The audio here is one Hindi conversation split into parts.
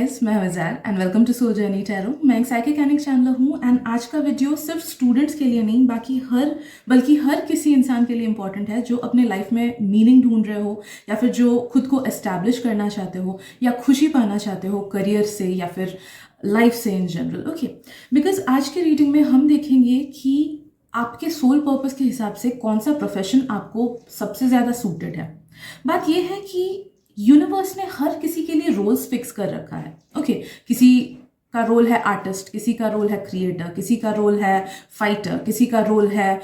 गाइस, मैं वज़ार and welcome to soul journey tarot. मैं एक साइकिक चैनल हूँ एंड आज का वीडियो सिर्फ स्टूडेंट्स के लिए नहीं बल्कि हर किसी इंसान के लिए इंपॉर्टेंट है जो अपने लाइफ में मीनिंग ढूंढ रहे हो या फिर जो खुद को एस्टैब्लिश करना चाहते हो या खुशी पाना चाहते हो करियर से या फिर लाइफ से इन जनरल। ओके, बिकॉज आज के रीडिंग में हम देखेंगे कि आपके सोल पर्पस के हिसाब से कौन सा प्रोफेशन आपको सबसे ज़्यादा सूटेड है। बात यह है कि यूनिवर्स ने हर किसी के लिए रोल्स फिक्स कर रखा है। ओके, किसी का रोल है आर्टिस्ट, किसी का रोल है क्रिएटर, किसी का रोल है फाइटर, किसी का रोल है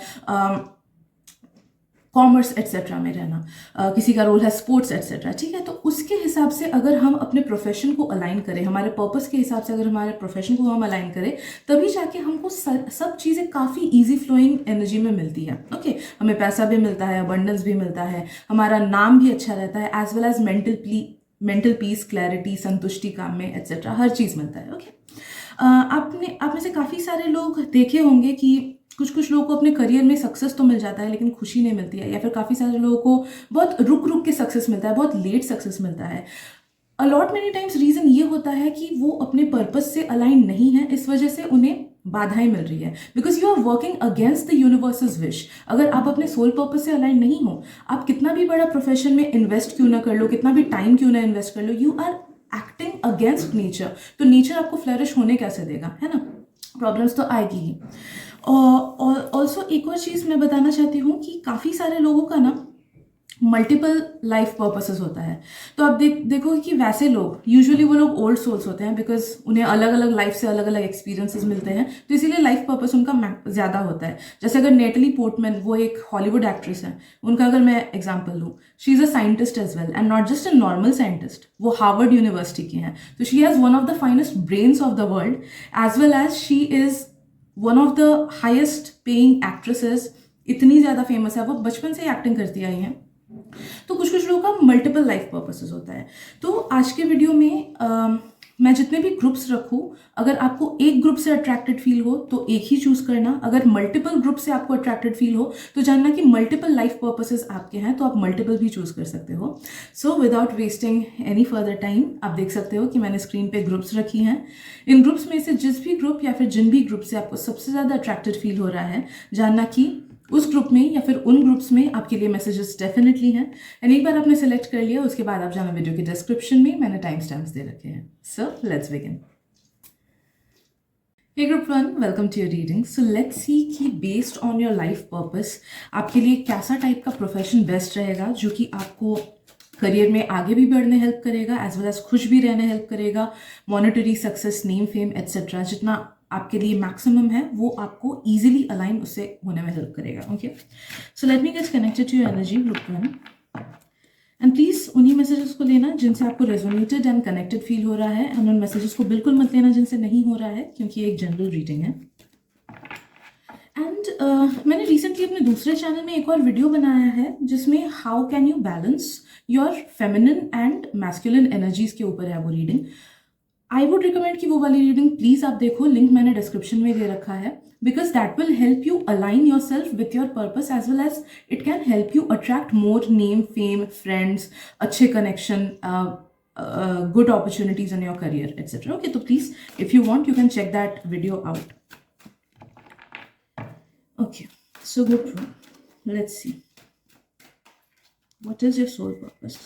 कॉमर्स एट्सेट्रा में रहना, किसी का रोल है स्पोर्ट्स एट्सेट्रा। ठीक है, तो उसके हिसाब से अगर हम अपने प्रोफेशन को अलाइन करें, हमारे पर्पस के हिसाब से अगर हमारे प्रोफेशन को हम अलाइन करें, तभी जाके हमको सब चीज़ें काफ़ी इजी फ्लोइंग एनर्जी में मिलती है। ओके, हमें पैसा भी मिलता है, अबंडेंस भी मिलता है, हमारा नाम भी अच्छा रहता है, as well as mental peace, clarity, संतुष्टि काम में एट्सेट्रा, हर चीज़ मिलता है। ओके, आप में से काफ़ी सारे लोग देखे होंगे कि कुछ लोगों को अपने करियर में सक्सेस तो मिल जाता है लेकिन खुशी नहीं मिलती है, या फिर काफ़ी सारे लोगों को बहुत रुक के सक्सेस मिलता है, बहुत लेट सक्सेस मिलता है। अलॉट मेनी टाइम्स रीज़न ये होता है कि वो अपने पर्पस से अलाइन नहीं है, इस वजह से उन्हें बाधाएं मिल रही है, because you are working against the universe's wish. अगर आप अपने सोल पर्पस से अलाइन नहीं हो, आप कितना भी बड़ा प्रोफेशन में इन्वेस्ट क्यों ना कर लो, कितना भी टाइम क्यों ना इन्वेस्ट कर लो, you are acting against nature. तो नेचर आपको फ्लरिश होने कैसे देगा, है ना? प्रॉब्लम्स तो आएगी ही। और ऑल्सो एक और चीज़ मैं बताना चाहती हूँ कि काफ़ी सारे लोगों का ना मल्टीपल लाइफ पर्पसेस होता है। तो आप देखोगे कि वैसे लोग यूजुअली वो लोग ओल्ड सोल्स होते हैं, बिकॉज उन्हें अलग अलग लाइफ से अलग अलग एक्सपीरियंसेस मिलते हैं, तो इसीलिए लाइफ पर्पस उनका ज़्यादा होता है। जैसे अगर नेटली पोर्टमैन, वो एक हॉलीवुड एक्ट्रेस है, उनका अगर मैं एग्जाम्पल लूँ, she is a scientist as well and not just a normal scientist. वो हार्वर्ड यूनिवर्सिटी की हैं, तो she has one of the finest brains of the world, as well as she is one of the highest paying actresses. इतनी ज़्यादा फेमस है, वो बचपन से ही एक्टिंग करती आई हैं। तो कुछ लोगों का मल्टीपल लाइफ पर्पसेस होता है। तो आज के वीडियो में मैं जितने भी ग्रुप्स रखूँ, अगर आपको एक ग्रुप से अट्रैक्टेड फील हो तो एक ही चूज करना, अगर मल्टीपल ग्रुप से आपको अट्रैक्टेड फील हो तो जानना कि मल्टीपल लाइफ पर्पसेस आपके हैं, तो आप मल्टीपल भी चूज कर सकते हो। So without wasting any further time, आप देख सकते हो कि मैंने स्क्रीन पे ग्रुप्स रखी हैं। इन ग्रुप्स में से जिस भी ग्रुप या फिर जिन भी ग्रुप से आपको सबसे ज़्यादा अट्रैक्टेड फील हो रहा है, जानना कि उस ग्रुप में या फिर उन ग्रुप्स में आपके लिए मैसेजेस डेफिनेटली हैं। एंड एक बार आपने सेलेक्ट कर लिया, उसके बाद आप जाना वीडियो के डिस्क्रिप्शन में, मैंने टाइम स्टैम्प्स दे रखे हैं। So let's begin. Hey group 1, welcome to your reading. So let's see कि based on your life purpose आपके लिए कैसा टाइप का प्रोफेशन बेस्ट रहेगा, जो कि आपको करियर में आगे भी बढ़ने हेल्प करेगा, एज वेल एज खुश भी रहने हेल्प करेगा, monetary success, name, fame etcetera, जितना आपके लिए मैक्सिमम है वो आपको इजीली अलाइन उससे होने में हेल्प करेगा। Okay, so let me get connected to your energy group 1, and please उन्हीं मैसेजेस को लेना जिनसे आपको रेजोनेटेड एंड कनेक्टेड फील हो रहा है, एंड उन मैसेजेस को बिल्कुल मत लेना जिनसे नहीं हो रहा है, क्योंकि ये एक जनरल रीडिंग है। एंड मैंने रिसेंटली अपने दूसरे चैनल में एक और वीडियो बनाया है जिसमें how can you balance your feminine and masculine energies के ऊपर है वो रीडिंग। आई वुड रिकमेंड कि वो वाली रीडिंग प्लीज आप देखो, लिंक मैंने डिस्क्रिप्शन में दे रखा है, because that will help you align yourself with your purpose, as well as it can help you attract more name, fame, friends, अच्छे connection, good opportunities in your career, etc. Okay, so please, if you want, you can check that video out. Okay, so group 1, let's see. What is your soul purpose?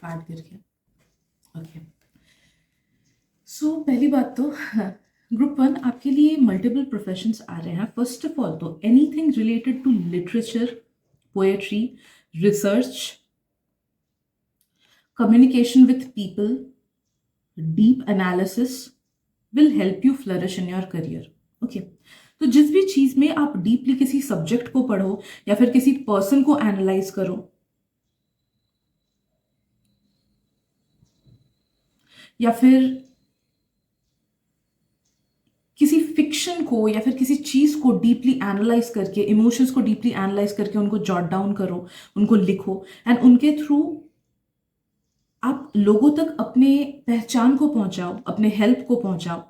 Card गिर गया। ओके, सो पहली बात तो ग्रुप 1 आपके लिए मल्टीपल प्रोफेशंस आ रहे हैं। फर्स्ट ऑफ ऑल तो anything related to literature, poetry, research, communication with people, deep analysis will help you flourish in your career. Okay, तो जिस भी चीज़ में आप डीपली किसी सब्जेक्ट को पढ़ो या फिर किसी पर्सन को एनालाइज करो या फिर किसी फिक्शन को या फिर किसी चीज़ को डीपली एनालाइज करके, इमोशंस को डीपली एनालाइज करके उनको जॉट डाउन करो, उनको लिखो, एंड उनके थ्रू आप लोगों तक अपने पहचान को पहुंचाओ, अपने हेल्प को पहुंचाओ,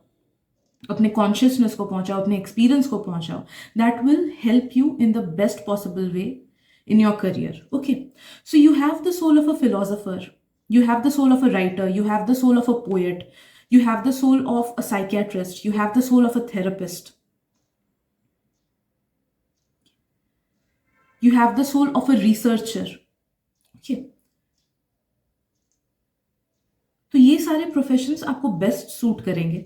अपने कॉन्शियसनेस को पहुंचाओ, अपने एक्सपीरियंस को पहुंचाओ. That will help you in the best possible way in your career. Okay, so you have the soul of a philosopher, you have the soul of a writer, you have the soul of a poet, you have the soul of a psychiatrist, you have the soul of a therapist, you have the soul of a researcher. Okay, तो ये सारे प्रोफेशंस आपको बेस्ट सूट करेंगे.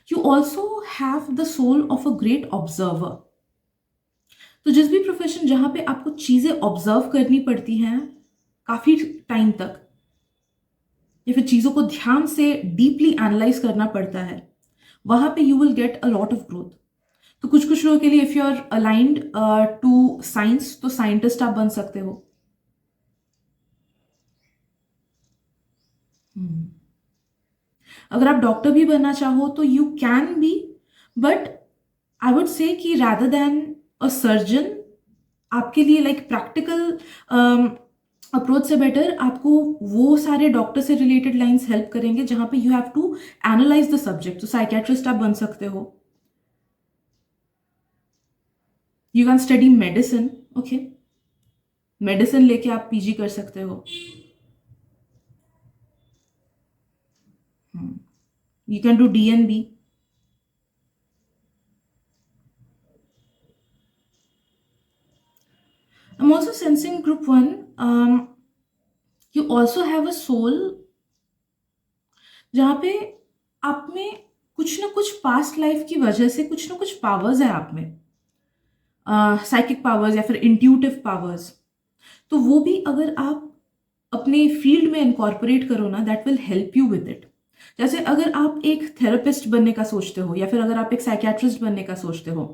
You also have the soul of a great observer. तो जिस भी प्रोफेशन जहां पे आपको चीजें ऑब्जर्व करनी पड़ती हैं काफी टाइम तक, या फिर चीजों को ध्यान से डीपली एनालाइज करना पड़ता है, वहां पे you will get a lot of growth. तो कुछ कुछ लोगों के लिए if you are aligned to science, तो साइंटिस्ट आप बन सकते हो. अगर आप डॉक्टर भी बनना चाहो तो you can be, but I would say कि रादर देन अ सर्जन, आपके लिए लाइक प्रैक्टिकल अप्रोच से बेटर आपको वो सारे डॉक्टर से रिलेटेड लाइंस हेल्प करेंगे जहां पे you have to analyse the subject. तो साइकेट्रिस्ट आप बन सकते हो. You can study medicine. Okay, medicine लेके आप पीजी कर सकते हो. You can do DNB. I'm also sensing group 1. You also have a soul जहाँ पे आप में कुछ ना कुछ पास्ट लाइफ की वजह से कुछ ना कुछ पावर्स है आप में, साइकिक पावर्स या फिर इंट्यूटिव पावर्स. तो वो भी अगर आप अपने फील्ड में इनकॉर्पोरेट करो ना, that will help you with it. जैसे अगर आप एक थेरेपिस्ट बनने का सोचते हो या फिर अगर आप एक साइकेट्रिस्ट बनने का सोचते हो,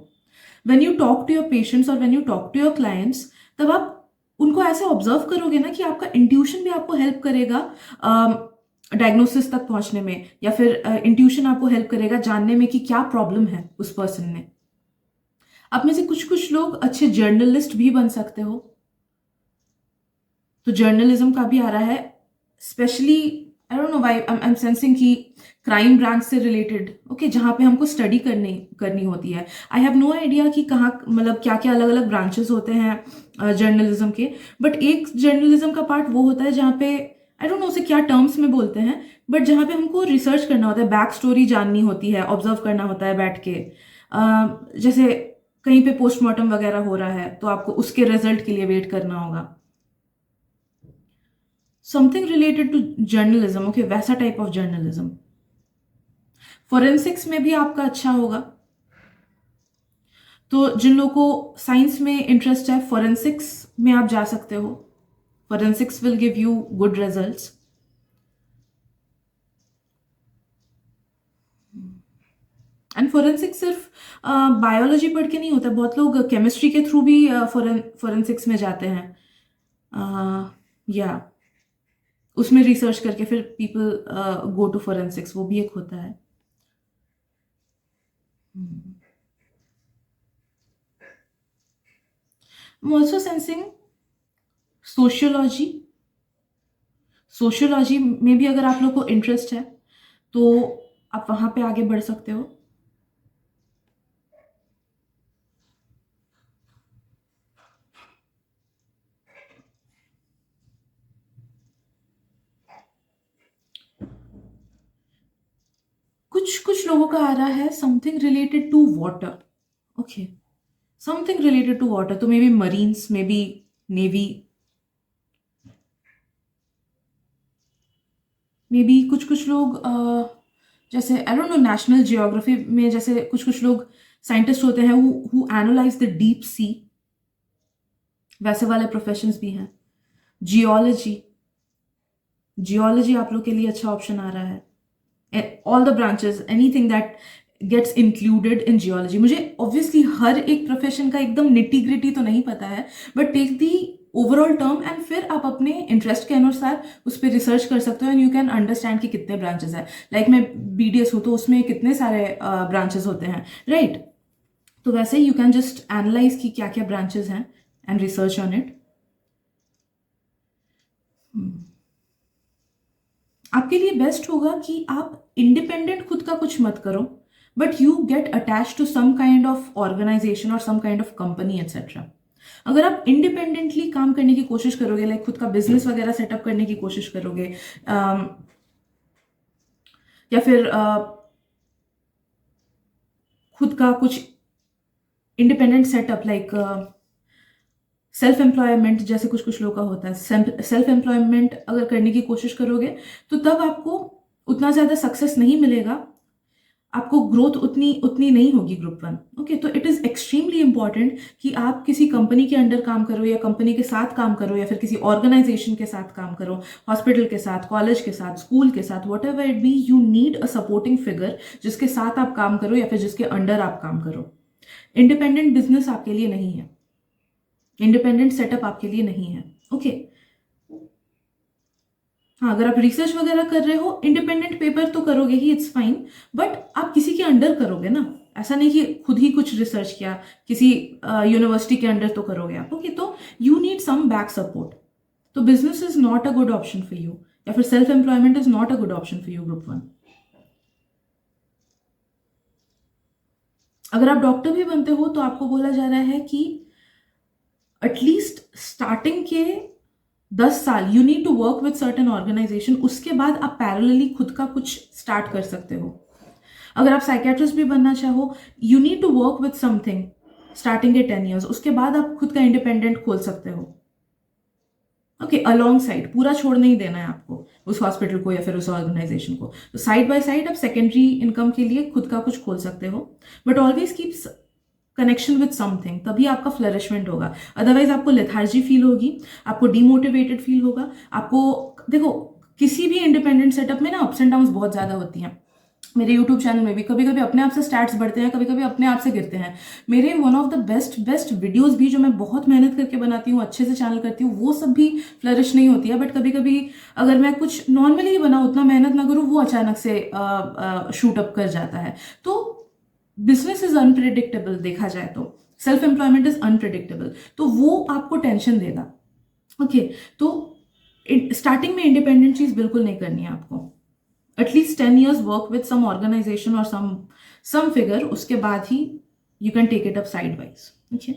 when you talk to your patients और when you talk to your clients, तब आप उनको ऐसे ऑब्जर्व करोगे ना कि आपका इंट्यूशन भी आपको हेल्प करेगा डायग्नोसिस तक पहुंचने में, या फिर इंट्यूशन आपको हेल्प करेगा जानने में कि क्या प्रॉब्लम है उस पर्सन में. आप में से कुछ कुछ लोग अच्छे जर्नलिस्ट भी बन सकते हो. तो जर्नलिज्म का भी आ रहा है, specially I don't know why I am sensing कि क्राइम ब्रांच से रिलेटेड. ओके, जहाँ पे हमको स्टडी करनी होती है. आई हैव नो आइडिया कि कहाँ, मतलब क्या क्या अलग अलग ब्रांचेस होते हैं जर्नलिज्म के, बट एक जर्नलिज्म का पार्ट वो होता है जहाँ पे आई डोंट नो उसे क्या टर्म्स में बोलते हैं, बट जहाँ पे हमको रिसर्च करना होता है, बैक स्टोरी जाननी होती है, ऑब्जर्व करना होता है बैठ के. जैसे कहीं पे पोस्टमार्टम वगैरह हो रहा है तो आपको उसके रिजल्ट के लिए वेट करना होगा. Something related to journalism. Okay, वैसा टाइप ऑफ जर्नलिज्म. फोरेंसिक्स में भी आपका अच्छा होगा. तो जिन लोगों को साइंस में इंटरेस्ट है, फोरेंसिक्स में आप जा सकते हो. Forensics will give you good results. And forensics सिर्फ बायोलॉजी पढ़ के नहीं होता, बहुत लोग केमिस्ट्री के थ्रू भी फोरेंसिक्स में जाते हैं. या उसमें रिसर्च करके फिर पीपल गो टू फोरेंसिक्स, वो भी एक होता है. I'm also sensing sociology. Sociology में भी अगर आप लोग को इंटरेस्ट है तो आप वहां पे आगे बढ़ सकते हो. कुछ कुछ लोगों का आ रहा है something related to water. Okay, something related to water. तो maybe marines, maybe navy, maybe कुछ कुछ लोग जैसे I don't know national geography में जैसे कुछ कुछ लोग साइंटिस्ट होते हैं who analyse the deep sea, वैसे वाले प्रोफेशंस भी हैं. जियोलॉजी, जियोलॉजी आप लोग के लिए अच्छा ऑप्शन आ रहा है. All the branches, anything that gets included in geology. मुझे ऑब्वियसली हर एक प्रोफेशन का एकदम निटी ग्रिटी तो नहीं पता है, but take the overall term and फिर आप अपने इंटरेस्ट के अनुसार उस पर रिसर्च कर सकते हो एंड यू कैन अंडरस्टैंड कि कितने ब्रांचेस हैं। लाइक मैं BDS हूँ तो उसमें कितने सारे ब्रांचेस होते हैं, राइट? तो वैसे यू कैन जस्ट एनालाइज कि क्या क्या ब्रांचेस हैं एंड रिसर्च ऑन इट। आपके लिए बेस्ट होगा कि आप इंडिपेंडेंट खुद का कुछ मत करो, but you get attach to some kind of organisation और some kind of company etcetera. अगर आप इंडिपेंडेंटली काम करने की कोशिश करोगे, लाइक खुद का बिजनेस वगैरह सेटअप करने की कोशिश करोगे, या फिर खुद का कुछ independent setup like self employment, जैसे कुछ कुछ लोगों का होता है, सेल्फ एम्प्लॉयमेंट अगर करने की कोशिश करोगे तो तब आपको उतना ज़्यादा सक्सेस नहीं मिलेगा, आपको ग्रोथ उतनी उतनी नहीं होगी ग्रुप 1। ओके, तो इट इज़ एक्सट्रीमली इंपॉर्टेंट कि आप किसी कंपनी के अंडर काम करो या कंपनी के साथ काम करो या फिर किसी ऑर्गेनाइजेशन के साथ काम करो, हॉस्पिटल के साथ, कॉलेज के साथ, स्कूल के साथ, what ever it be, you need a supporting figure जिसके साथ आप काम करो या फिर जिसके अंडर आप काम करो। इंडिपेंडेंट बिजनेस आपके लिए नहीं है, इंडिपेंडेंट सेटअप आपके लिए नहीं है। ओके, हाँ, अगर आप रिसर्च वगैरह कर रहे हो, इंडिपेंडेंट पेपर तो करोगे ही, इट्स फाइन, बट आप किसी के अंडर करोगे ना, ऐसा नहीं कि खुद ही कुछ रिसर्च किया, किसी यूनिवर्सिटी के अंडर तो करोगे आप। ओके, तो you need some back support. तो business is not a good option for you, या फिर self employment is not a good option for you group 1। अगर आप डॉक्टर भी बनते हो तो आपको बोला जा रहा है कि एटलीस्ट स्टार्टिंग के 10 साल you need to work with certain organisation, उसके बाद आप पैरेलली खुद का कुछ स्टार्ट कर सकते हो। अगर आप साइकेट्रिस्ट भी बनना चाहो, you need to work with something starting के 10 ईयर्स, उसके बाद आप खुद का इंडिपेंडेंट खोल सकते हो। ओके, अलॉन्ग साइड, पूरा छोड़ नहीं देना है आपको उस हॉस्पिटल को या फिर उस ऑर्गेनाइजेशन को, तो साइड बाय साइड आप सेकेंडरी इनकम के लिए खुद का कुछ खोल सकते हो, but always keeps connection with something, तभी आपका फ्लरिशमेंट होगा। अदरवाइज आपको लेथार्जी फील होगी, आपको डीमोटिवेटेड फील होगा। आपको देखो, किसी भी इंडिपेंडेंट सेटअप में ना अप्स एंड डाउन्स बहुत ज़्यादा होती हैं। मेरे यूट्यूब चैनल में भी कभी कभी अपने आप से स्टैट्स बढ़ते हैं, कभी कभी अपने आप से गिरते हैं। मेरे one of the best videos भी जो मैं बहुत मेहनत करके बनाती हूँ, अच्छे से चैनल करती हूँ, वो सब भी फ्लरिश नहीं होती है, बट कभी कभी अगर मैं कुछ नॉर्मली ही बनाऊँ, उतना मेहनत ना करूँ, वो अचानक से शूट अप कर जाता है। तो बिजनेस इज अनप्रिडिक्टेबल, देखा जाए तो सेल्फ एम्प्लॉयमेंट इज अनप्रिडिक्टेबल, तो वो आपको टेंशन देगा। ओके, तो स्टार्टिंग में इंडिपेंडेंट चीज बिल्कुल नहीं करनी है आपको। At least 10 years work with some organisation और सम फिगर, उसके बाद ही you can take it up side wise. Okay,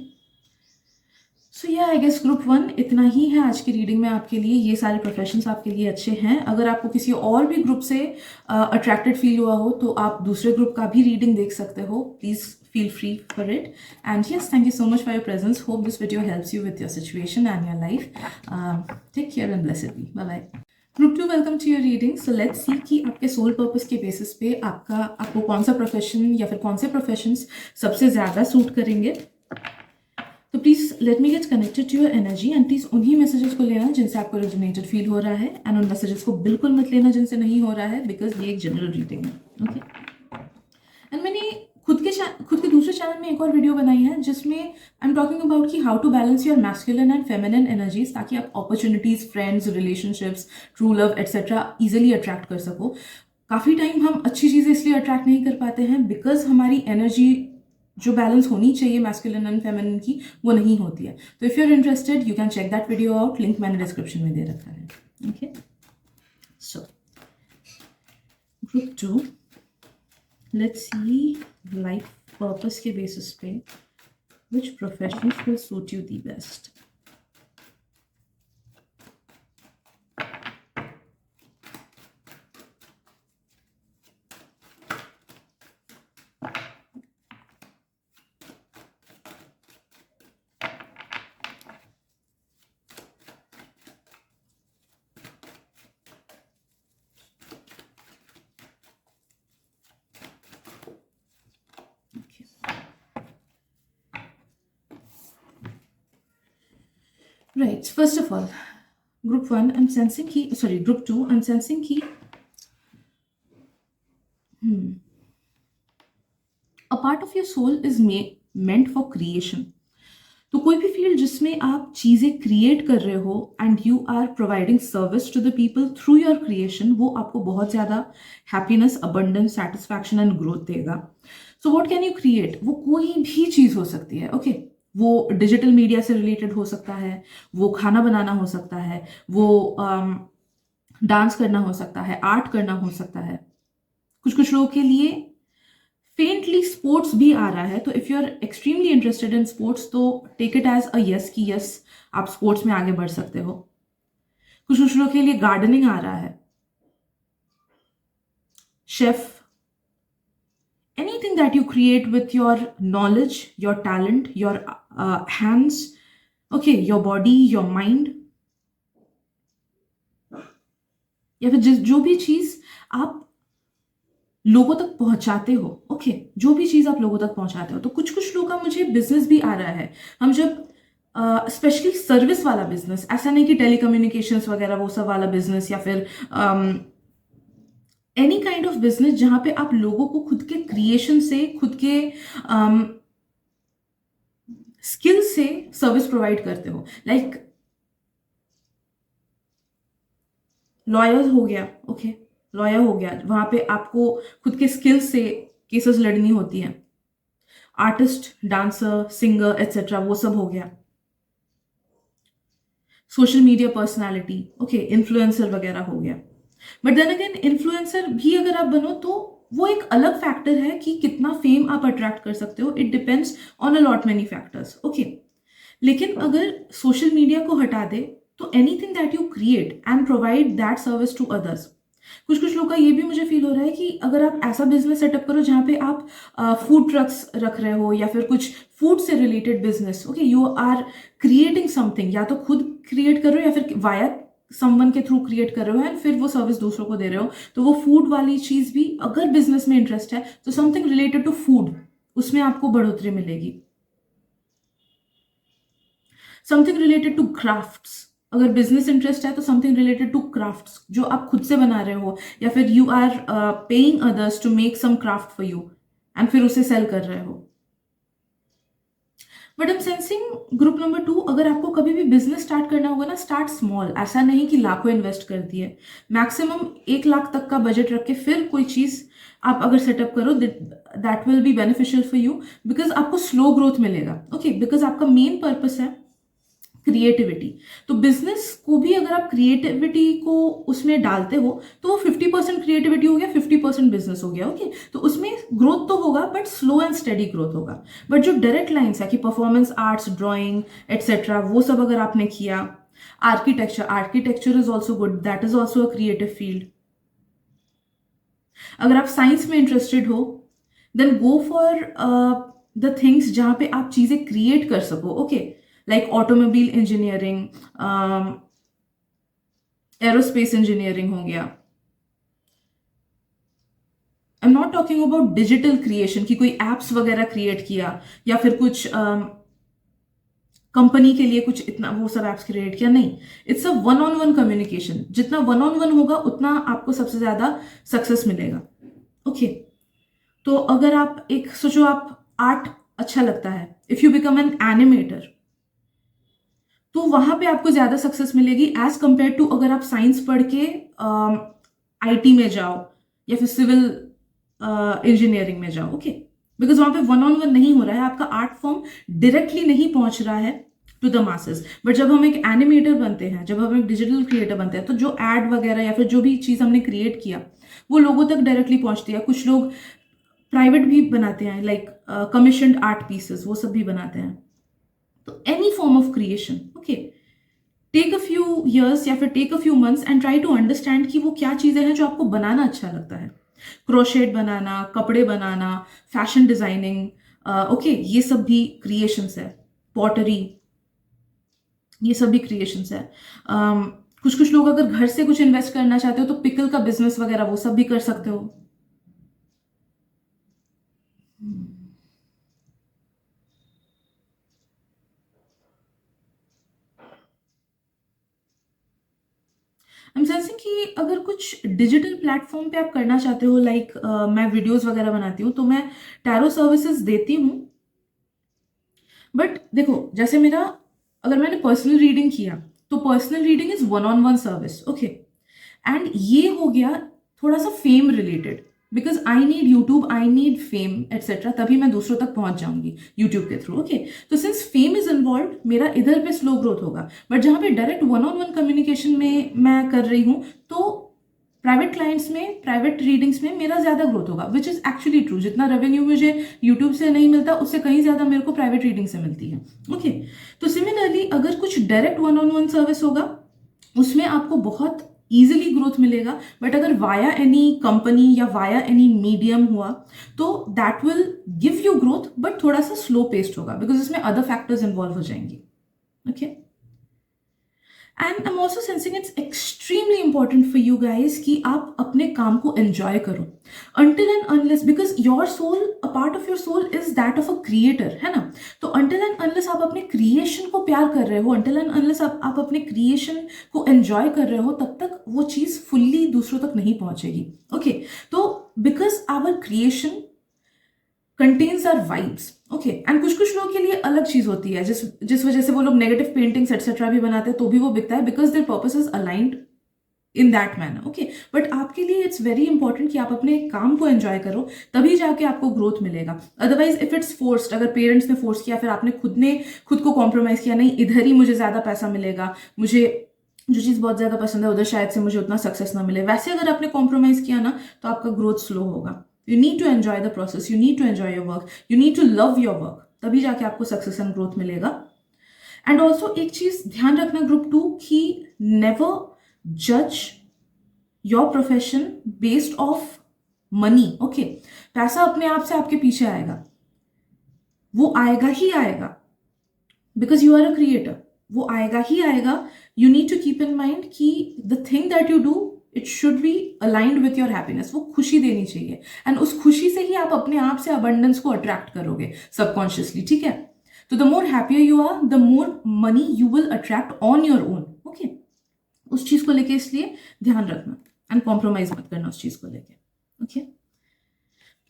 so yeah I guess group 1 इतना ही है आज की रीडिंग में आपके लिए। ये सारे प्रोफेशंस आपके लिए अच्छे हैं। अगर आपको किसी और भी ग्रुप से अट्रैक्टेड फील हुआ हो तो आप दूसरे ग्रुप का भी रीडिंग देख सकते हो। Please feel free for it. And yes, thank you so much for your presence. Hope this video helps you with your situation and your life. Take care and blessed be. Bye bye. Group 2, welcome to your reading. So let's see कि आपके सोल पर्पस के बेसिस पे आपको कौन सा प्रोफेशन या फिर कौन से प्रोफेशंस सबसे ज़्यादा सूट करेंगे। तो please let me get connected to your energy and please उन्हीं मैसेजेस को लेना जिनसे आपको रेजोनेटेड फील हो रहा है, एंड उन मैसेजेस को बिल्कुल मत लेना जिनसे नहीं हो रहा है, बिकॉज ये एक जनरल रीडिंग है। ओके, एंड मैंने खुद के दूसरे चैनल में एक और वीडियो बनाई है जिसमें आई एम टॉकिंग अबाउट कि how to balance your masculine and feminine energies, ताकि आप opportunities, friends, relationships, true love etcetera easily attract कर सको। काफ़ी टाइम हम अच्छी चीज़ें इसलिए अट्रैक्ट नहीं कर पाते हैं बिकॉज हमारी एनर्जी जो बैलेंस होनी चाहिए मैस्कुलिन एंड फेमिनिन की, वो नहीं होती है। तो if you are interested you can check that video out, link मैंने डिस्क्रिप्शन में दे रखा है। Okay, so group 2, let's see life purpose के बेसिस पे which professions will suit you the best. Right, first of all, group 1, I'm sensing group 2, I'm sensing कि a part of your soul is meant for creation. तो कोई भी फील्ड जिसमें आप चीज़ें क्रिएट कर रहे हो and you are providing service to the people through your creation, वो आपको बहुत ज़्यादा happiness, abundance, satisfaction and growth देगा। So what can you create? वो कोई भी चीज़ हो सकती है, ओके वो डिजिटल मीडिया से रिलेटेड हो सकता है, वो खाना बनाना हो सकता है, वो डांस करना हो सकता है, आर्ट करना हो सकता है। कुछ कुछ लोगों के लिए फेंटली स्पोर्ट्स भी आ रहा है, तो if you are extremely interested in sports तो take it as a yes कि यस आप स्पोर्ट्स में आगे बढ़ सकते हो। कुछ कुछ लोगों के लिए गार्डनिंग आ रहा है, chef, anything that you create with your knowledge, your talent, your hands, okay, your body, your mind, या फिर जिस जो भी चीज आप लोगों तक पहुंचाते हो, ओके जो भी चीज आप लोगों तक पहुंचाते हो। तो कुछ कुछ लोगों का मुझे बिजनेस भी आ रहा है। हम जब स्पेशली सर्विस वाला बिजनेस, ऐसा नहीं कि टेलीकम्युनिकेशंस वगैरह वो सब वाला बिजनेस, या फिर एनी काइंड ऑफ बिजनेस जहां पे आप लोगों को खुद के क्रिएशन से, खुद के स्किल से सर्विस प्रोवाइड करते हो। लाइक लॉयर हो गया, ओके लॉयर हो गया, वहां पे आपको खुद के स्किल से केसेस लड़नी होती हैं। आर्टिस्ट, डांसर, सिंगर एटसेट्रा वो सब हो गया। Social media personality, okay influencer वगैरह हो गया। बट देन अगेन इन्फ्लुएंसर भी अगर आप बनो तो वो एक अलग फैक्टर है कि कितना फेम आप अट्रैक्ट कर सकते हो। It depends on a lot many factors, okay. लेकिन अगर सोशल मीडिया को हटा दे तो anything that you create and provide that service to others. कुछ कुछ लोग का ये भी मुझे फील हो रहा है कि अगर आप ऐसा बिजनेस सेटअप करो जहाँ पे आप फूड ट्रक्स रख रहे हो या फिर कुछ फूड से related business, okay you are creating something, या तो खुद क्रिएट कर रहे हो या फिर वाया समवन के थ्रू क्रिएट कर रहे हो एंड फिर वो सर्विस दूसरों को दे रहे हो। तो वो फूड वाली चीज भी अगर बिजनेस में इंटरेस्ट है तो समथिंग रिलेटेड टू फूड, उसमें आपको बढ़ोतरी मिलेगी। समथिंग रिलेटेड टू क्राफ्ट्स, अगर बिजनेस इंटरेस्ट है तो समथिंग रिलेटेड टू क्राफ्ट्स जो आप खुद से बना रहे हो, या फिर you are paying others to make some craft for you and फिर उसे सेल कर रहे हो। But I am sensing group number 2, अगर आपको कभी भी बिजनेस स्टार्ट करना होगा ना, स्टार्ट स्मॉल। ऐसा नहीं कि लाखों इन्वेस्ट कर दिए, मैक्सिमम 1 लाख तक का बजट रख के फिर कोई चीज आप अगर सेटअप करो, that will be beneficial for you, because आपको स्लो ग्रोथ मिलेगा, ओके बिकॉज आपका मेन पर्पस है क्रिएटिविटी। तो बिजनेस को भी अगर आप क्रिएटिविटी को उसमें डालते हो तो वो 50% क्रिएटिविटी हो गया, 50% बिजनेस हो गया, ओके तो उसमें ग्रोथ तो होगा but slow and steady growth होगा। बट जो डायरेक्ट लाइन्स है कि परफॉर्मेंस आर्ट्स, ड्राइंग एटसेट्रा वो सब अगर आपने किया, architecture, architecture is also good, that is also a creative field. अगर आप साइंस में इंटरेस्टेड हो then go for the things जहां पे आप चीजें क्रिएट कर सको, okay like automobile engineering, aerospace engineering हो गया। I am not talking about digital creation कि कोई एप्स वगैरह क्रिएट किया या फिर कुछ कंपनी के लिए कुछ इतना वो सब एप्स क्रिएट किया, नहीं। It's a one on one communication, जितना वन ऑन वन होगा उतना आपको सबसे ज्यादा सक्सेस मिलेगा, ओके तो अगर आप एक सोचो, आप आर्ट अच्छा लगता है, if you become an animator तो वहां पे आपको ज्यादा सक्सेस मिलेगी एज कंपेयर टू अगर आप साइंस पढ़ के आईटी में जाओ या फिर सिविल इंजीनियरिंग में जाओ, ओके बिकॉज वहां पे वन ऑन वन नहीं हो रहा है, आपका आर्ट फॉर्म डायरेक्टली नहीं पहुंच रहा है टू द मासेस। बट जब हम एक एनिमेटर बनते हैं, जब हम एक डिजिटल क्रिएटर बनते हैं, तो जो एड वगैरह या फिर जो भी चीज हमने क्रिएट किया वो लोगों तक डायरेक्टली पहुंचती है। कुछ लोग प्राइवेट भी बनाते हैं, लाइक कमीशन्ड आर्ट पीसेस वो सब भी बनाते हैं। तो any form of creation, okay take a few years या फिर take a few months and try to understand कि वो क्या चीजें हैं जो आपको बनाना अच्छा लगता है। क्रोशेट बनाना, कपड़े बनाना, फैशन डिजाइनिंग, ओके ये सब भी क्रिएशंस है। पॉटरी, ये सब भी क्रिएशंस है। कुछ कुछ लोग अगर घर से कुछ इन्वेस्ट करना चाहते हो तो पिकल का बिजनेस वगैरह वो सब भी कर सकते हो। आई एम सेंसिंग कि अगर कुछ डिजिटल प्लेटफॉर्म पे आप करना चाहते हो, लाइक मैं वीडियोस वगैरह बनाती हूँ तो मैं टैरो सर्विसेज देती हूँ। बट देखो, जैसे मेरा, अगर मैंने पर्सनल रीडिंग किया तो personal reading is one on one service, okay. And ये हो गया थोड़ा सा fame related, because I need YouTube, I need fame etcetera, तभी मैं दूसरों तक पहुंच जाऊंगी यूट्यूब के थ्रू, ओके। तो सिंस फेम इज इन्वॉल्व, मेरा इधर पे स्लो ग्रोथ होगा। बट जहां पे direct one on one communication में मैं कर रही हूँ, तो प्राइवेट क्लाइंट्स में, प्राइवेट रीडिंग्स में मेरा ज्यादा ग्रोथ होगा, विच इज एक्चुअली ट्रू। जितना रेवेन्यू मुझे यूट्यूब से नहीं मिलता, उससे कहीं ज्यादा मेरे को प्राइवेट रीडिंग से मिलती है, ओके। तो सिमिलरली अगर कुछ direct one on one service होगा, उसमें आपको बहुत इजीली ग्रोथ मिलेगा। बट अगर वाया एनी कंपनी या वाया एनी मीडियम हुआ, तो that will give you growth, but थोड़ा सा स्लो पेस्ड होगा, बिकॉज इसमें अदर फैक्टर्स इन्वॉल्व हो जाएंगे, okay. And I am also sensing it's extremely important for you guys कि आप अपने काम को एंजॉय करो, until and unless, because your soul, a part of your soul is that of a creator, है ना। तो until and unless आप अपने क्रिएशन को प्यार कर रहे हो, until and unless आप अपने क्रिएशन को एंजॉय कर रहे हो, तब तक वो चीज फुल्ली दूसरों तक नहीं पहुंचेगी, ओके। तो because our creation contents are vibes, okay. And कुछ कुछ लोगों के लिए अलग चीज होती है, जिस वजह से वो लोग नेगेटिव पेंटिंग्स एटसेट्रा भी बनाते हैं, तो भी वो बिकता है, because there purpose is aligned in that manner, okay. But आपके लिए इट्स वेरी इंपॉर्टेंट कि आप अपने काम को एंजॉय करो, तभी जाके आपको ग्रोथ मिलेगा। अदरवाइज इफ इट्स फोर्स्ड, अगर पेरेंट्स ने फोर्स किया, फिर आपने खुद को कॉम्प्रोमाइज किया, नहीं इधर ही मुझे ज्यादा पैसा मिलेगा, मुझे जो चीज बहुत ज्यादा पसंद है उधर शायद से मुझे उतना सक्सेस ना मिले, वैसे अगर आपने कॉम्प्रोमाइज किया ना, तो आपका ग्रोथ स्लो होगा। You need to enjoy the process, you need to enjoy your work, you need to love your work, तभी जाके आपको सक्सेस एंड ग्रोथ मिलेगा। एंड ऑल्सो एक चीज ध्यान रखना ग्रुप 2, कि नेवर जज your profession based of money, okay. पैसा अपने आप से आपके पीछे आएगा, वो आएगा ही आएगा, because you are a creator, वो आएगा ही आएगा। You need to keep in mind कि the thing that you do, it should be aligned with your happiness, वो खुशी देनी चाहिए, एंड उस खुशी से ही आप अपने आप से अबंडेंस को अट्रैक्ट करोगे सबकॉन्शियसली, ठीक है। तो the more happier you are, the more money you will attract on your own, okay. उस चीज को लेके इसलिए ध्यान रखना, एंड कॉम्प्रोमाइज मत करना उस चीज को लेके, okay.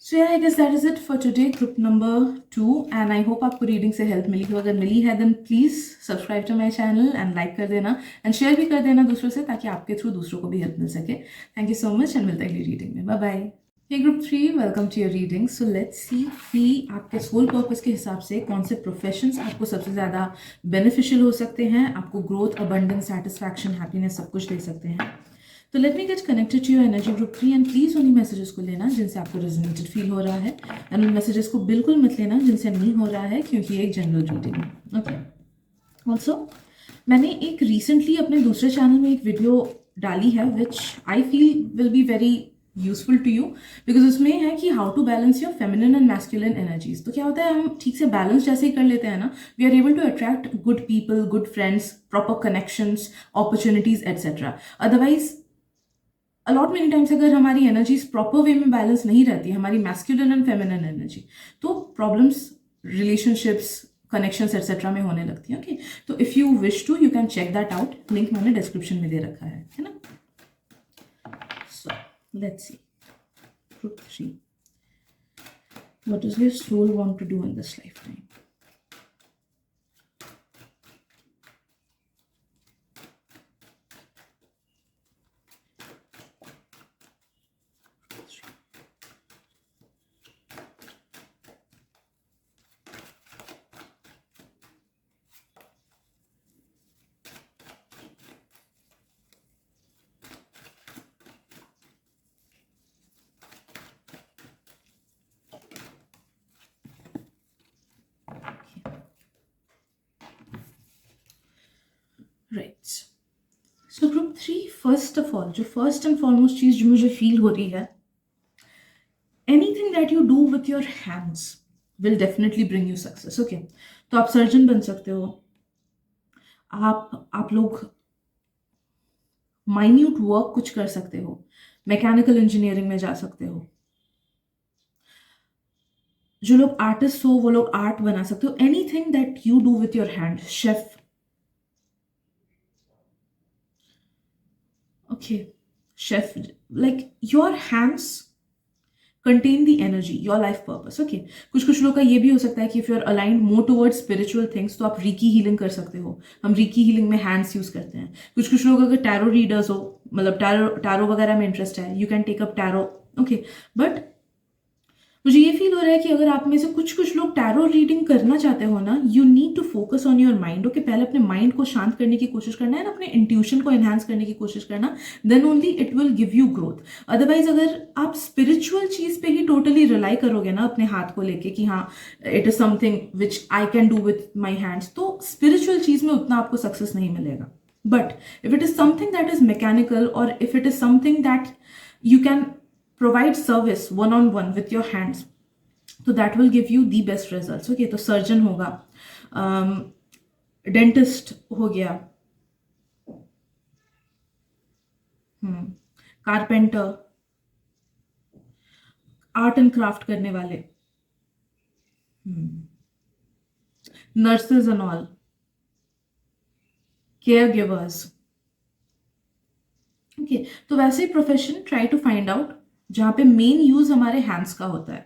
So I guess that is it for today, group number 2, and I hope आपको रीडिंग से हेल्प मिली हो। अगर मिली है then please subscribe to my channel and like कर देना, एंड शेयर भी कर देना दूसरों से, ताकि आपके थ्रू दूसरों को भी हेल्प मिल सके। Thank you so much, and मिलते हैं अगली रीडिंग में। Bye bye. Hey group 3, welcome to your reading. So let's see कि आपके सोल पर्पस के हिसाब से कौन से प्रोफेशंस आपको सबसे ज़्यादा बेनिफिशियल हो सकते हैं, आपको ग्रोथ, अबंडेंस, सेटिस्फैक्शन, हैप्पीनेस सब कुछ दे सकते हैं। तो let me get connected to your energy group 3, and please उन्हीं मैसेजेस को लेना जिनसे आपको रेजोनेटेड फील हो रहा है, एंड उन मैसेजेस को बिल्कुल मत लेना जिनसे नहीं हो रहा है, क्योंकि ये एक जनरल रीडिंग है, ओके। ऑल्सो मैंने एक रिसेंटली अपने दूसरे चैनल में एक वीडियो डाली है which I feel will be very useful to you, because उसमें है कि how to balance your feminine and masculine energies. तो क्या होता है, हम ठीक से बैलेंस जैसे ही कर लेते हैं ना, we are able to attract good people, good friends, proper connections, opportunities etcetera. Otherwise a lot many times अगर हमारी एनर्जीज प्रॉपर वे में बैलेंस नहीं रहती, हमारी मैस्कुलिन एंड फेमिनिन एनर्जी, तो प्रॉब्लम्स रिलेशनशिप्स, कनेक्शंस एटसेट्रा में होने लगती है, ओके। तो if you wish to, you can check that out, link मैंने डिस्क्रिप्शन में दे रखा है ना। So let's see group 3, what does your soul want to do in this lifetime. Right, so group 3, first of all, जो फर्स्ट एंड फॉरमोस्ट चीज जो मुझे फील हो रही है, anything that you do with your hands will definitely bring you success, okay. तो आप सर्जन बन सकते हो, आप लोग माइन्यूट वर्क कुछ कर सकते हो, मैकेनिकल इंजीनियरिंग में जा सकते हो, जो लोग आर्टिस्ट हो वो लोग आर्ट बना सकते हो, anything that you do with your hand, chef, okay, chef, like your hands contain the energy, your life purpose. Okay, कुछ कुछ लोग का ये भी हो सकता है कि if you are aligned more towards spiritual things तो आप रीकी हीलिंग कर सकते हो. हम रीकी हीलिंग में हैंड्स यूज करते हैं. कुछ कुछ लोग अगर टैरो रीडर्स हो, मतलब टैरो वगैरह में इंटरेस्ट है, you can take up tarot. Okay, but मुझे ये फील हो रहा है कि अगर आप में से कुछ कुछ लोग टैरो रीडिंग करना चाहते हो ना, you need to focus on your mind. Okay, पहले अपने माइंड को शांत करने की कोशिश करना है, अपने इंट्यूशन को एनहांस करने की कोशिश करना, then only it will give you growth. Otherwise अगर आप स्पिरिचुअल चीज पे ही टोटली रिलाई करोगे ना अपने हाथ को लेके कि हाँ it is something which I can do with my hands, तो स्पिरिचुअल चीज में उतना आपको सक्सेस नहीं मिलेगा. But if it is something that is mechanical, और if it is something that you can provide service one-on-one with your hands, तो that will give you the best results. Okay, तो सर्जन होगा, डेंटिस्ट हो गया, कारपेंटर, आर्ट एंड क्राफ्ट करने वाले, nurses and all, care givers. Okay, तो वैसे ही profession try to find out जहां पे मेन यूज हमारे हैंड्स का होता है.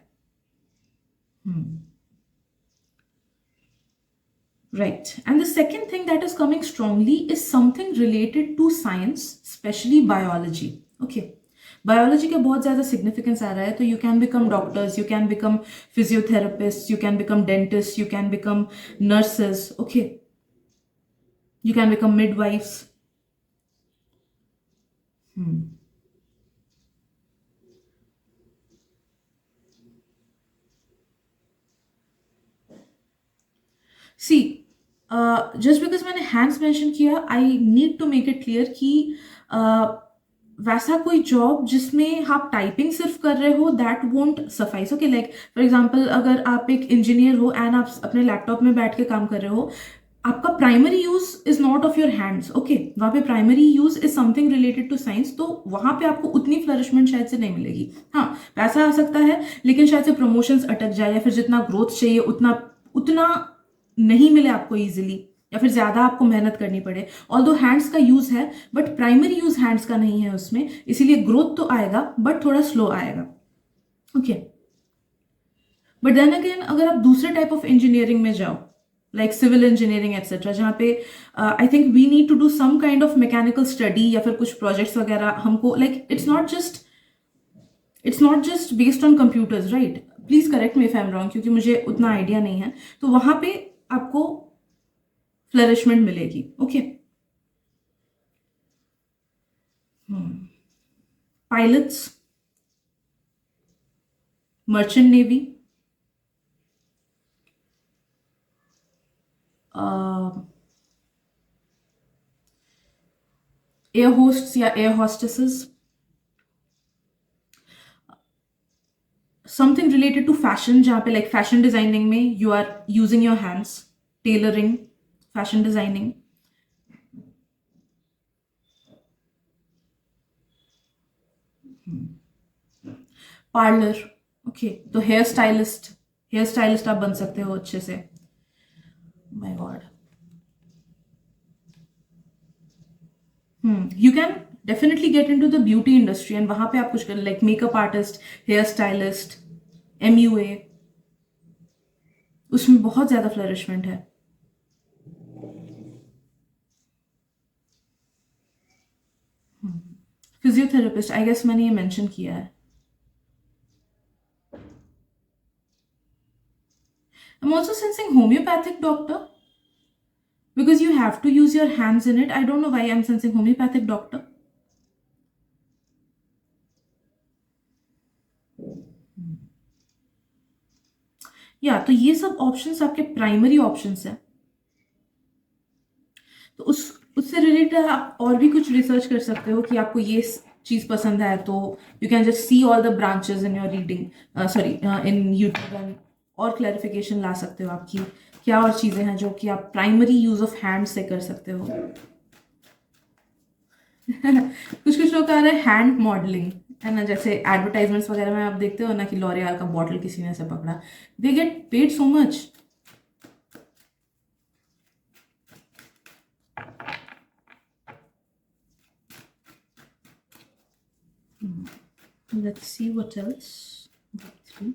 Right. And the second thing that is coming strongly is something related to science, especially biology. Okay. Biology का बहुत ज़्यादा सिग्निफिकेंस आ रहा है. तो you can become doctors, you can become physiotherapist, you can become dentist, you can become nurses. Okay, you can become midwifes. See, just because मैंने हैंड्स मेंशन किया, I need to make it clear कि वैसा कोई जॉब जिसमें आप टाइपिंग सिर्फ कर रहे हो, that won't suffice. Okay, like for example अगर आप एक इंजीनियर हो एंड आप अपने लैपटॉप में बैठ के काम कर रहे हो, आपका primary use is not of your hands. Okay, वहाँ पे primary use is something related to science, तो वहाँ पे आपको उतनी फ्लरिशमेंट शायद से नहीं मिलेगी. हाँ, पैसा आ सकता है, लेकिन शायद से प्रमोशंस अटक जाए, या फिर जितना ग्रोथ चाहिए उतना उतना नहीं मिले आपको इजीली, या फिर ज्यादा आपको मेहनत करनी पड़े. ऑल्दो हैंड्स का यूज है, बट प्राइमरी यूज हैंड्स का नहीं है उसमें, इसीलिए ग्रोथ तो आएगा बट थोड़ा स्लो आएगा. ओके, बट देन अगेन अगर आप दूसरे टाइप ऑफ इंजीनियरिंग में जाओ, लाइक सिविल इंजीनियरिंग एक्सेट्रा, जहाँ पे I think we need to do some kind of mechanical study, या फिर कुछ प्रोजेक्ट्स वगैरह हमको, like it's not just based on computers, right? Please correct me if I am wrong, क्योंकि मुझे उतना आइडिया नहीं है. तो वहां पे आपको फ्लरिशमेंट मिलेगी. Okay, pilots, merchant navy, air hosts या air hostesses, something related to fashion, जहाँ पे लाइक फैशन डिजाइनिंग में you are using your hands, tailoring, fashion designing. Parlour. Okay, तो हेयर स्टाइलिस्ट आप बन सकते हो अच्छे से. My god, you can definitely get into the beauty industry, and वहां पे आप कुछ कर, like makeup artist, hair stylist, MUA, उसमें बहुत ज्यादा फ्लरिशमेंट है. फिजियोथेरेपिस्ट, आई गेस मैंने ये मेंशन किया है. I'm also sensing homeopathic doctor, because you have to use your hands in it. I don't know why I'm sensing homeopathic doctor. या तो ये सब ऑप्शंस आपके प्राइमरी ऑप्शंस हैं. तो उससे रिलेटेड आप और भी कुछ रिसर्च कर सकते हो कि आपको ये चीज पसंद है, तो you can just see all the branches in your reading, sorry in YouTube, and और क्लैरिफिकेशन ला सकते हो आपकी क्या और चीजें हैं जो कि आप प्राइमरी यूज ऑफ हैंड से कर सकते हो. कुछ कुछ लोग आ रहे हैं हैंड मॉडलिंग, है ना, जैसे एडवर्टाइजमेंट्स वगैरह में आप देखते हो ना कि लॉरियल का बॉटल किसी ने ऐसे पकड़ा, they get paid so much. Let's see what else. Group 3.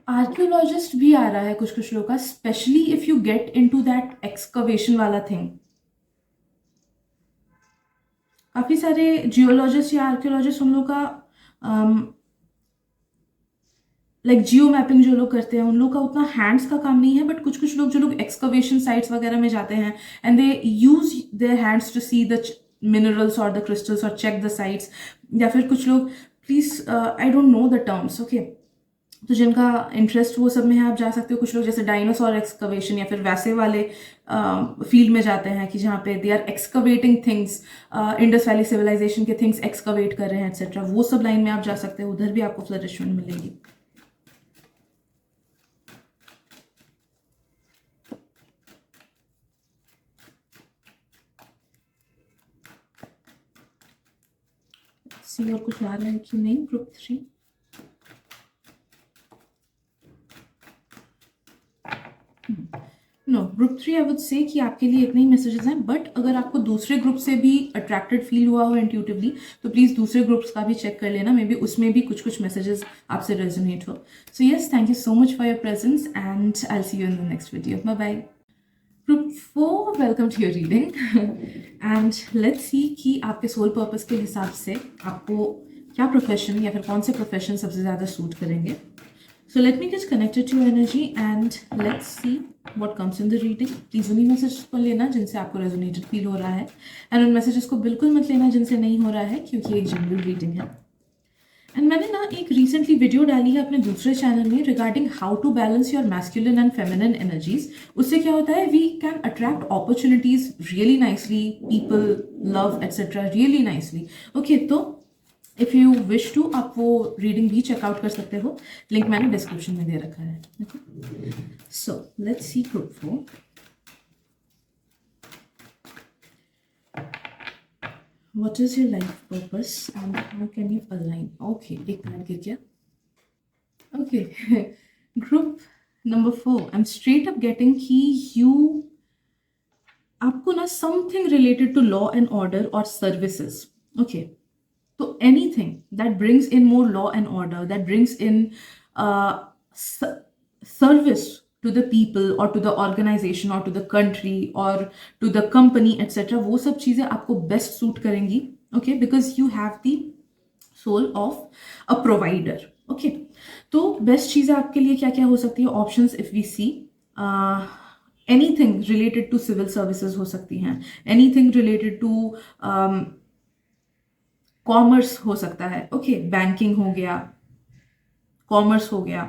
Archaeologist भी आ रहा है कुछ कुछ लोग का, specially if you get into that excavation वाला थिंग. काफी सारे जियोलॉजिस्ट या आर्कियोलॉजिस्ट उन लोग का लाइक जियो मैपिंग जो लोग करते हैं उन लोग का उतना हैंड्स का काम नहीं है, बट कुछ कुछ लोग जो लोग एक्सकवेशन साइट्स वगैरह में जाते हैं and they use their hands to see the minerals और द क्रिस्टल्स और चेक द साइट्स. या फिर कुछ लोग, please I don't know the terms, okay, तो जिनका इंटरेस्ट वो सब में है आप जा सकते हो. कुछ लोग जैसे डायनासोर एक्सकवेशन या फिर वैसे वाले फील्ड में जाते हैं कि जहाँ पे they are excavating things, Indus valley civilisation के थिंग्स एक्सकवेट कर रहे हैं एक्सेट्रा. वो सब लाइन में आप जा सकते हो, उधर भी आपको फ्लरिशमेंट मिलेगी. सी और कुछ आ रहा है कि नहीं group 3. No, group 3 I would say कि आपके लिए इतने ही मैसेजेस हैं, बट अगर आपको दूसरे ग्रुप से भी अट्रैक्टेड फील हुआ हो इंट्यूटिवली तो प्लीज़ दूसरे ग्रुप्स का भी चेक कर लेना, मे बी उसमें भी कुछ कुछ मैसेजेस आपसे रेजोनेट हो. So yes, thank you so much for your presence and I will see you in the next video. Bye bye. Group 4, welcome to your reading and let's see कि आपके सोल पर्पस के हिसाब से आपको क्या प्रोफेशन या फिर कौन से प्रोफेशन सबसे ज़्यादा सूट करेंगे. So let me get connected to your energy and let's see what comes in the reading. Please उन्हीं मैसेज को लेना जिनसे आपको रेजोनेटेड फील हो रहा है एंड उन मैसेजेस को बिल्कुल मत लेना जिनसे नहीं हो रहा है, क्योंकि एक जनरल रीडिंग है. एंड मैंने ना एक रिसेंटली वीडियो डाली है अपने दूसरे चैनल में regarding how to balance your masculine and feminine energies. उससे क्या होता है, we can attract opportunities really nicely, people love etcetera really nicely. Okay, तो इफ़ यू विश टू आप वो रीडिंग भी चेकआउट कर सकते हो, लिंक मैंने डिस्क्रिप्शन में दे रखा है. So let's see group 4. What is your life purpose and how can you align? Okay, एक कार्ड गिर गया. Okay, group number 4. I'm straight up getting कि you आपको ना something related to law and order or services. Okay. So anything that brings in more law and order, that brings in service to the people or to the organization or to the country or to the company etc., वो सब चीज़ें आपको best suit करेंगी. Okay, because you have the soul of a provider. Okay, तो best चीज़ें आपके लिए क्या क्या हो सकती है? Options if we see, anything related to civil services हो सकती हैं, anything related to कॉमर्स हो सकता है. ओके, बैंकिंग हो गया, कॉमर्स हो गया,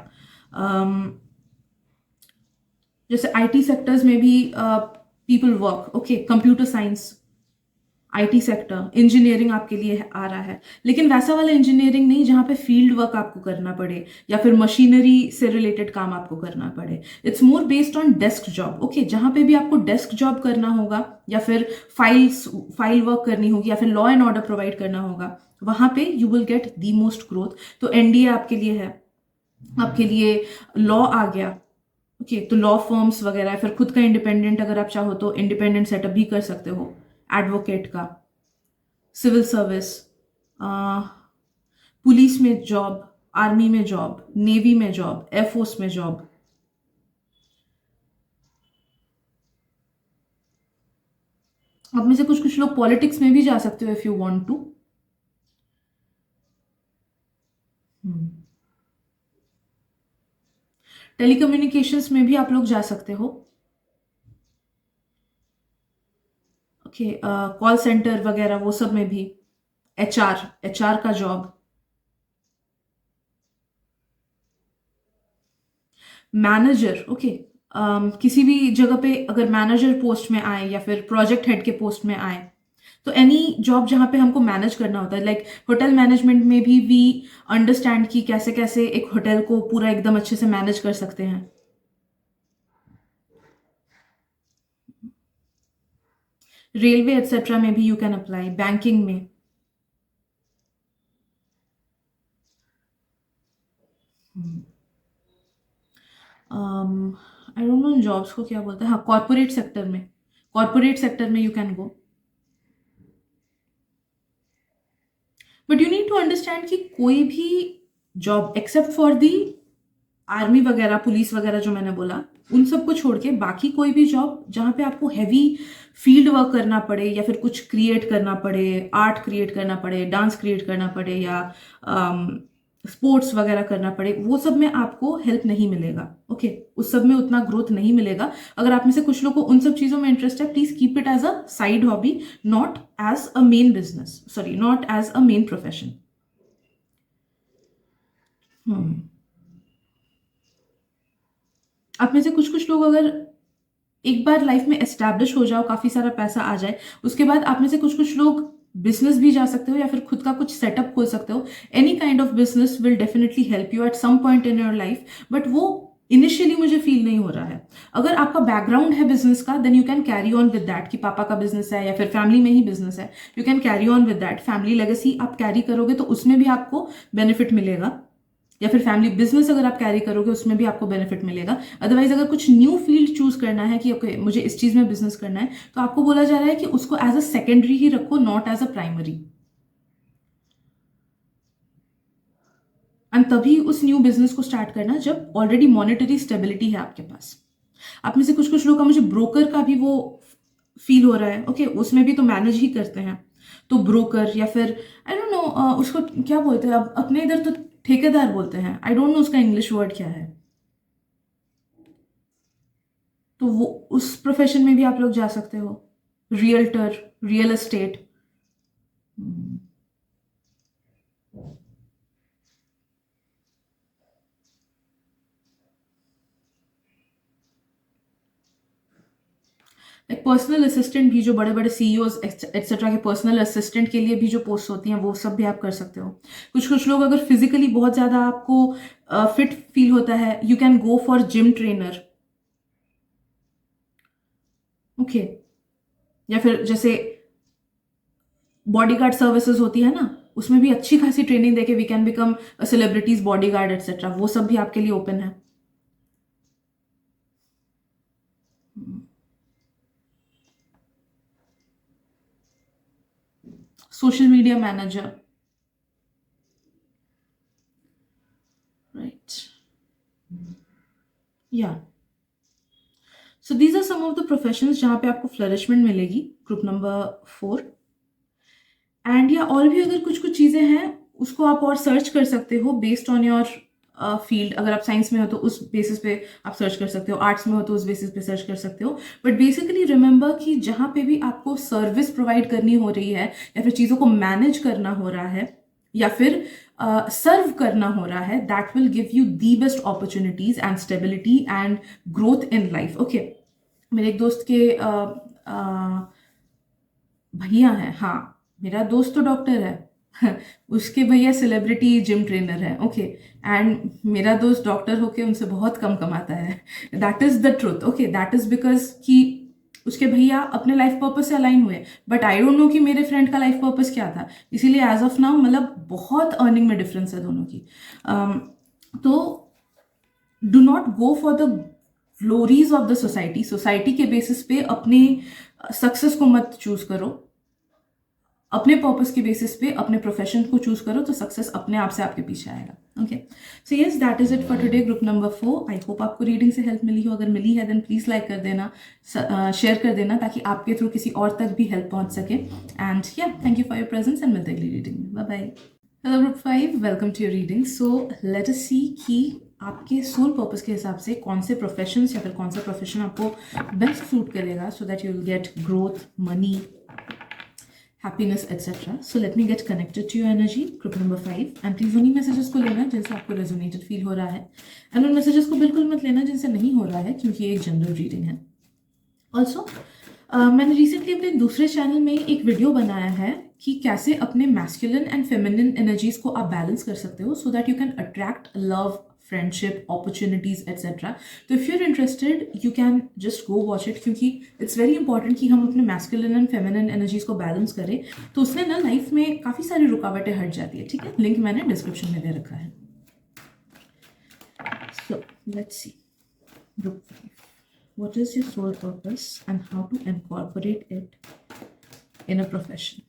जैसे आईटी सेक्टर्स में भी people work. Okay, computer science, IT sector, engineering आपके लिए आ रहा है, लेकिन वैसा वाला इंजीनियरिंग नहीं जहाँ पे फील्ड वर्क आपको करना पड़े या फिर मशीनरी से रिलेटेड काम आपको करना पड़े. It's more based on desk job. Okay, जहाँ पे भी आपको डेस्क जॉब करना होगा या फिर फाइल वर्क करनी होगी या फिर लॉ एंड ऑर्डर प्रोवाइड करना होगा, वहाँ पे you will get the most growth. तो एनडीए आपके लिए है, आपके लिए लॉ आ गया. ओके, तो लॉ फर्म्स वगैरह, फिर खुद का इंडिपेंडेंट अगर आप चाहो तो इंडिपेंडेंट सेटअप भी कर सकते हो, एडवोकेट का, सिविल सर्विस, पुलिस में जॉब, आर्मी में जॉब, नेवी में जॉब, एयरफोर्स में जॉब. आप में से कुछ कुछ लोग पॉलिटिक्स में भी जा सकते हो if you want to. Telecommunications में भी आप लोग जा सकते हो. ओके, कॉल सेंटर वगैरह वो सब में भी, एचआर का जॉब, मैनेजर. ओके, किसी भी जगह पे अगर मैनेजर पोस्ट में आए या फिर प्रोजेक्ट हेड के पोस्ट में आए, तो एनी जॉब जहाँ पे हमको मैनेज करना होता है, लाइक होटल मैनेजमेंट में भी वी अंडरस्टैंड कि कैसे कैसे एक होटल को पूरा एकदम अच्छे से मैनेज कर सकते हैं. रेलवे एक्सेट्रा में भी यू कैन अप्लाई, बैंकिंग में. आई डोंट नो जॉब्स को क्या बोलते हैं. हाँ, कॉर्पोरेट सेक्टर में, कॉर्पोरेट सेक्टर में you can go, but you need to understand कि कोई भी job except for the army वगैरह, पुलिस वगैरह जो मैंने बोला, उन सबको छोड़ के बाकी कोई भी जॉब जहाँ पे आपको हैवी फील्ड वर्क करना पड़े या फिर कुछ क्रिएट करना पड़े, आर्ट क्रिएट करना पड़े, डांस क्रिएट करना पड़े या स्पोर्ट्स वगैरह करना पड़े, वो सब में आपको हेल्प नहीं मिलेगा। ओके, उस सब में उतना ग्रोथ नहीं मिलेगा। अगर आप में से कुछ लोगों को उन सब चीज़ों में इंटरेस्ट है, please keep it as a side hobby, not as a main business, sorry not as a main profession. आप में से कुछ कुछ लोग अगर एक बार लाइफ में एस्टैब्लिश हो जाओ, काफी सारा पैसा आ जाए, उसके बाद आप में से कुछ कुछ लोग बिजनेस भी जा सकते हो या फिर खुद का कुछ सेटअप खोल सकते हो। Any kind of business will definitely help you at some point in your life, but वो इनिशियली मुझे फील नहीं हो रहा है। अगर आपका बैकग्राउंड है बिजनेस का, then you can carry on with that, कि पापा का बिजनेस है या फिर फैमिली में ही बिजनेस है, you can carry on with that. Family legacy आप कैरी करोगे तो उसमें भी आपको बेनिफिट मिलेगा, या फिर फैमिली बिजनेस अगर आप कैरी करोगे उसमें भी आपको बेनिफिट मिलेगा। अदरवाइज अगर कुछ न्यू फील्ड चूज करना है कि ओके मुझे इस चीज में बिजनेस करना है, तो आपको बोला जा रहा है कि उसको एज अ सेकेंडरी ही रखो, not as a primary. And तभी उस न्यू बिजनेस को स्टार्ट करना जब ऑलरेडी मॉनेटरी स्टेबिलिटी है आपके पास। आप में से कुछ कुछ लोग का मुझे ब्रोकर का भी वो फील हो रहा है। ओके, उसमें भी तो मैनेज ही करते हैं, तो ब्रोकर या फिर आई डोंट नो उसको क्या बोलते हैं, अब अपने इधर तो ठेकेदार बोलते हैं, आई डोंट नो उसका इंग्लिश वर्ड क्या है। तो वो उस प्रोफेशन में भी आप लोग जा सकते हो, रियल्टर, रियल एस्टेट। एक पर्सनल असिस्टेंट भी, जो बड़े बड़े सीईओज एक्सेट्रा के पर्सनल असिस्टेंट के लिए भी जो पोस्ट होती हैं, वो सब भी आप कर सकते हो। कुछ कुछ लोग अगर फिजिकली बहुत ज़्यादा आपको फिट फील होता है, you can go for gym trainer. Okay, या फिर जैसे बॉडीगार्ड सर्विसेज होती है ना, उसमें भी अच्छी खासी ट्रेनिंग देके we can become celebrities bodyguard etcetera, वो सब भी आपके लिए ओपन है। Social media manager, right, yeah so these are some of the professions जहाँ पे आपको फ्लरिशमेंट मिलेगी, ग्रुप नंबर 4। एंड या और भी अगर कुछ कुछ चीज़ें हैं उसको आप और सर्च कर सकते हो बेस्ड ऑन योर फील्ड। अगर आप साइंस में हो तो उस बेसिस पे आप सर्च कर सकते हो, आर्ट्स में हो तो उस बेसिस पे सर्च कर सकते हो। बट बेसिकली रिमेंबर कि जहाँ पे भी आपको सर्विस प्रोवाइड करनी हो रही है या फिर चीज़ों को मैनेज करना हो रहा है या फिर सर्व करना हो रहा है, that will give you the best opportunities and stability and growth in life. Okay, मेरे एक दोस्त के भैया हैं, हाँ मेरा दोस्त तो डॉक्टर है उसके भैया सेलिब्रिटी जिम ट्रेनर है। ओके, एंड मेरा दोस्त डॉक्टर होके उनसे बहुत कम कमाता है। That is the truth. Okay, that is because कि उसके भैया अपने लाइफ पर्पस से अलाइन हुए, बट आई डोंट नो कि मेरे फ्रेंड का लाइफ पर्पस क्या था। इसीलिए एज ऑफ नाउ मतलब बहुत अर्निंग में डिफरेंस है दोनों की। तो do not go for the glories of the society. Society के बेसिस पे अपने सक्सेस को मत चूज करो, अपने पर्पस के बेसिस पे अपने प्रोफेशन को चूज करो, तो सक्सेस अपने आप से आपके पीछे आएगा। Okay, so yes, that is it for today, group number 4। I hope आपको रीडिंग से हेल्प मिली हो। अगर मिली है देन प्लीज लाइक कर देना, शेयर कर देना, ताकि आपके थ्रू किसी और तक भी हेल्प पहुंच सके। And yeah thank you for your presence and मिलते हैं अगली रीडिंग में। Bye bye. Hello group 5, welcome to your reading. So let us see कि आपके सोल पर्पस के हिसाब से कौन से प्रोफेशंस या फिर कौन सा प्रोफेशन आपको बेस्ट सूट करेगा, सो that you will gate growth, money, happiness, etc. So let me get connected to your energy, group number 5, and please उन्हीं messages को लेना जिनसे आपको resonated feel हो रहा है, and उन messages को बिल्कुल मत लेना जिनसे नहीं हो रहा है, क्योंकि ये एक जनरल रीडिंग है। ऑल्सो मैंने रिसेंटली अपने दूसरे चैनल में एक वीडियो बनाया है कि कैसे अपने मैस्कुलिन एंड फेमिनिन एनर्जीज को आप बैलेंस कर सकते हो, so that you can attract love, friendship, opportunities etcetera. तो if you are interested you can just go watch it, क्योंकि इट्स वेरी इंपॉर्टेंट कि हम अपने मैस्कुलिन एंड फेमिनिन एनर्जीज को बैलेंस करें, तो उसने ना लाइफ में काफ़ी सारी रुकावटें हट जाती है। ठीक है, लिंक मैंने डिस्क्रिप्शन में दे रखा है। So let's see group 5, what is your soul purpose and how to incorporate it in a profession?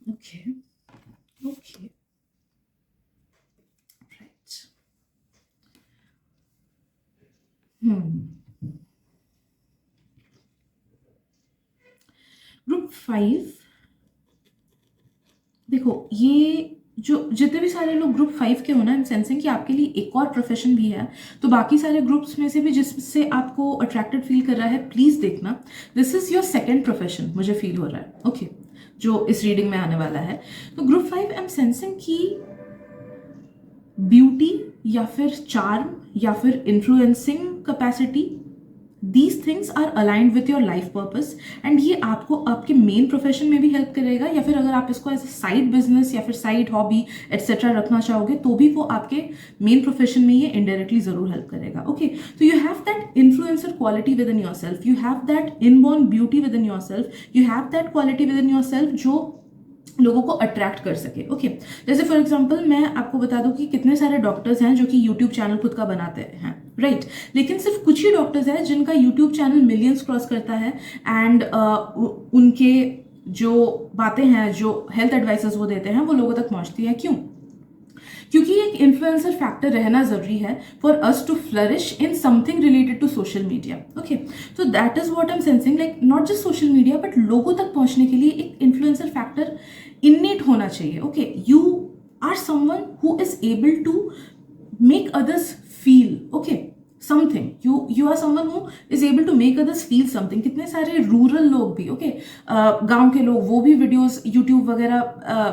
Okay. Okay. Right. Group 5, देखो ये जो जितने भी सारे लोग ग्रुप 5 के हो ना, आई एम सेंसिंग कि आपके लिए एक और प्रोफेशन भी है, तो बाकी सारे ग्रुप्स में से भी जिससे आपको अट्रैक्टेड फील कर रहा है, प्लीज देखना, this is your second profession, मुझे फील हो रहा है, ओके जो इस रीडिंग में आने वाला है। तो ग्रुप 5 आई एम सेंसिंग कि ब्यूटी या फिर चार्म या फिर influencing capacity, these things are aligned with your life purpose, and ये आपको आपके मेन प्रोफेशन में भी हेल्प करेगा, या फिर अगर आप इसको एज ए साइड बिजनेस या फिर साइड हॉबी एटसेट्रा रखना चाहोगे तो भी वो आपके मेन प्रोफेशन में ये इनडायरेक्टली जरूर हेल्प करेगा। ओके, तो you have that influencer quality with in your self, you have that inborn beauty with in your self, you have that quality with in your self जो लोगों को अट्रैक्ट कर सके। ओके, जैसे फॉर एग्जांपल मैं आपको बता दूं कि कितने सारे डॉक्टर्स हैं जो कि यूट्यूब चैनल खुद का बनाते हैं, राइट, लेकिन सिर्फ कुछ ही डॉक्टर्स हैं जिनका यूट्यूब चैनल मिलियंस क्रॉस करता है, एंड उनके जो बातें हैं, जो हेल्थ एडवाइसेस वो देते हैं, वो लोगों तक पहुंचती है। क्यों? क्योंकि एक इन्फ्लुएंसर फैक्टर रहना जरूरी है for us to flourish in something related to social media. Okay, तो that is what I am sensing, like not just social media but लोगों तक पहुंचने के लिए एक इन्फ्लुएंसर फैक्टर इननेट होना चाहिए। Okay, you are someone who is able to make others feel okay something, you are someone who is able to make others feel something। कितने सारे रूरल लोग भी ओके गांव के लोग, वो भी वीडियोस यूट्यूब वगैरह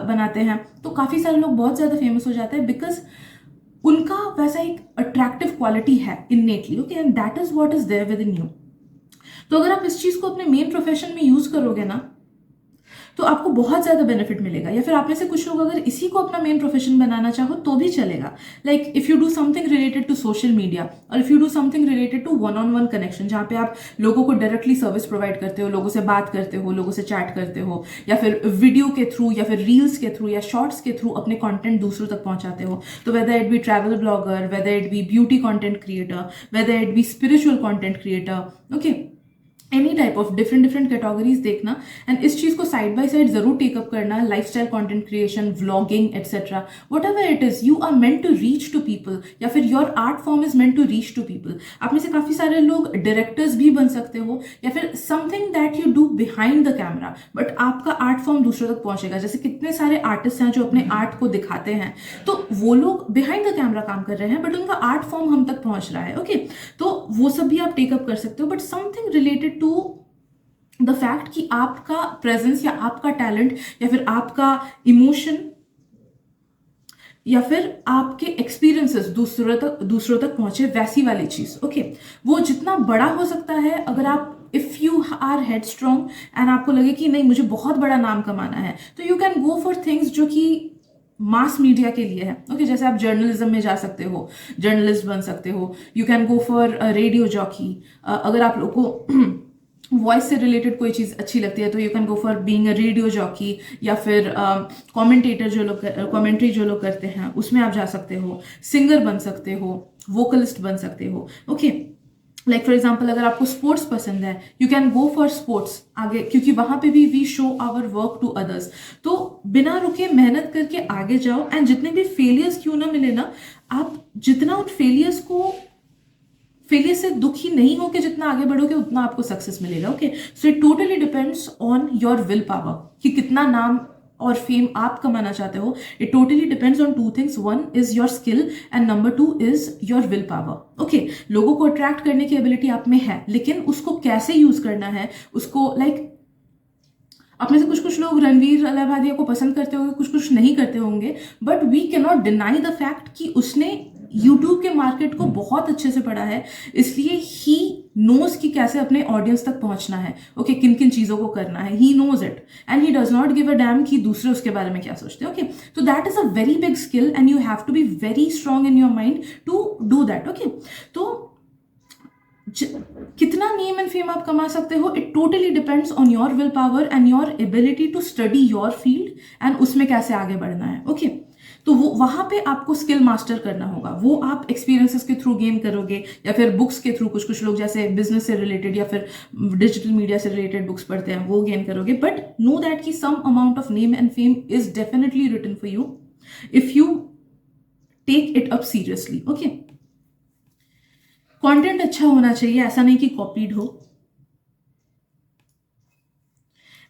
बनाते हैं, तो काफ़ी सारे लोग बहुत ज़्यादा फेमस हो जाते हैं बिकॉज उनका वैसा एक अट्रैक्टिव क्वालिटी है innately. Okay, and that is what is there within you. तो अगर आप इस चीज़ को अपने मेन प्रोफेशन में यूज़ करोगे ना, तो आपको बहुत ज़्यादा बेनिफिट मिलेगा। या फिर आप में से कुछ लोग अगर इसी को अपना मेन प्रोफेशन बनाना चाहो तो भी चलेगा, like if you do something related to social media, और if you do something related to one on one connection, जहाँ पे आप लोगों को डायरेक्टली सर्विस प्रोवाइड करते हो, लोगों से बात करते हो, लोगों से चैट करते हो, या फिर वीडियो के थ्रू या फिर रील्स के थ्रू या शॉर्ट्स के थ्रू अपने कंटेंट दूसरों तक पहुंचाते हो। तो whether it be travel blogger, whether it be beauty content creator, whether it be spiritual content creator, okay, any type of different categories देखना, एंड इस चीज़ को साइड बाय साइड जरूर टेकअप करना, lifestyle content creation, vlogging etcetera, whatever it is, you are meant to reach to people, या फिर your art form is meant to reach to people. आप में से काफ़ी सारे लोग डायरेक्टर्स भी बन सकते हो, या फिर something that you do behind the camera, but आपका आर्ट फॉर्म दूसरों तक पहुंचेगा। जैसे कितने सारे आर्टिस्ट हैं जो अपने आर्ट को दिखाते हैं, तो वो लोग बिहाइंड द कैमरा काम कर रहे हैं बट उनका आर्ट फॉर्म हम तक पहुंच रहा है। ओके, तो वो सब भी आप टेकअप कर सकते हो, but something related to the fact कि आपका प्रेजेंस या आपका टैलेंट या फिर आपका इमोशन या फिर आपके एक्सपीरियंसेस दूसरों तक पहुंचे, वैसी वाली चीज। ओके, वो जितना बड़ा हो सकता है, अगर आप if you are headstrong and आपको लगे कि नहीं मुझे बहुत बड़ा नाम कमाना है, तो you can go for things जो कि मास मीडिया के लिए है। ओके, जैसे आप जर्नलिज्म में जा सकते हो, जर्नलिस्ट बन सकते हो, you can go for radio jockey. अगर आप लोग को वॉइस से रिलेटेड कोई चीज़ अच्छी लगती है तो you can go for being a radio jockey, या फिर कमेंटेटर जो लोग कमेंट्री जो लोग करते हैं उसमें आप जा सकते हो, सिंगर बन सकते हो, वोकलिस्ट बन सकते हो। ओके, लाइक फॉर एग्जाम्पल अगर आपको स्पोर्ट्स पसंद है, you can go for sports आगे, क्योंकि वहां पे भी we show our work to others. तो बिना रुके मेहनत करके आगे जाओ, एंड जितने भी फेलियर्स क्यों ना मिले ना, आप जितना उन फेलियर्स से दुखी नहीं हो के जितना आगे बढ़ोगे उतना आपको सक्सेस मिलेगा। Okay, so it totally depends on your will power कि कितना नाम और फेम आप कमाना चाहते हो। It totally depends on two things, one is your skill and number two is your will power. Okay, लोगों को अट्रैक्ट करने की एबिलिटी आप में है, लेकिन उसको कैसे यूज करना है, उसको लाइक आप में से कुछ लोग रणवीर अलाहाबादिया को पसंद करते होंगे, कुछ नहीं करते होंगे, but we can not deny the fact कि उसने यूट्यूब के मार्केट को बहुत अच्छे से पढ़ा है, इसलिए ही नोज कि कैसे अपने ऑडियंस तक पहुंचना है, ओके, किन किन चीज़ों को करना है, he knows it and he does not give a damn कि दूसरे उसके बारे में क्या सोचते हैं, ओके। तो that is a very big skill and you have to be very strong in your mind to do that, okay. तो कितना नेम एंड फेम आप कमा सकते हो, it totally depends on your will power and your ability to study your field and उसमें कैसे आगे बढ़ना है, ओके। तो वो वहां पे आपको स्किल मास्टर करना होगा, वो आप एक्सपीरियंसेस के थ्रू गेन करोगे या फिर बुक्स के थ्रू, कुछ कुछ लोग जैसे बिजनेस से रिलेटेड या फिर डिजिटल मीडिया से रिलेटेड बुक्स पढ़ते हैं, वो गेन करोगे। बट नो दैट कि some amount of name and fame is definitely written for you if you take it up seriously, okay. Content अच्छा होना चाहिए, ऐसा नहीं कि कॉपीड हो,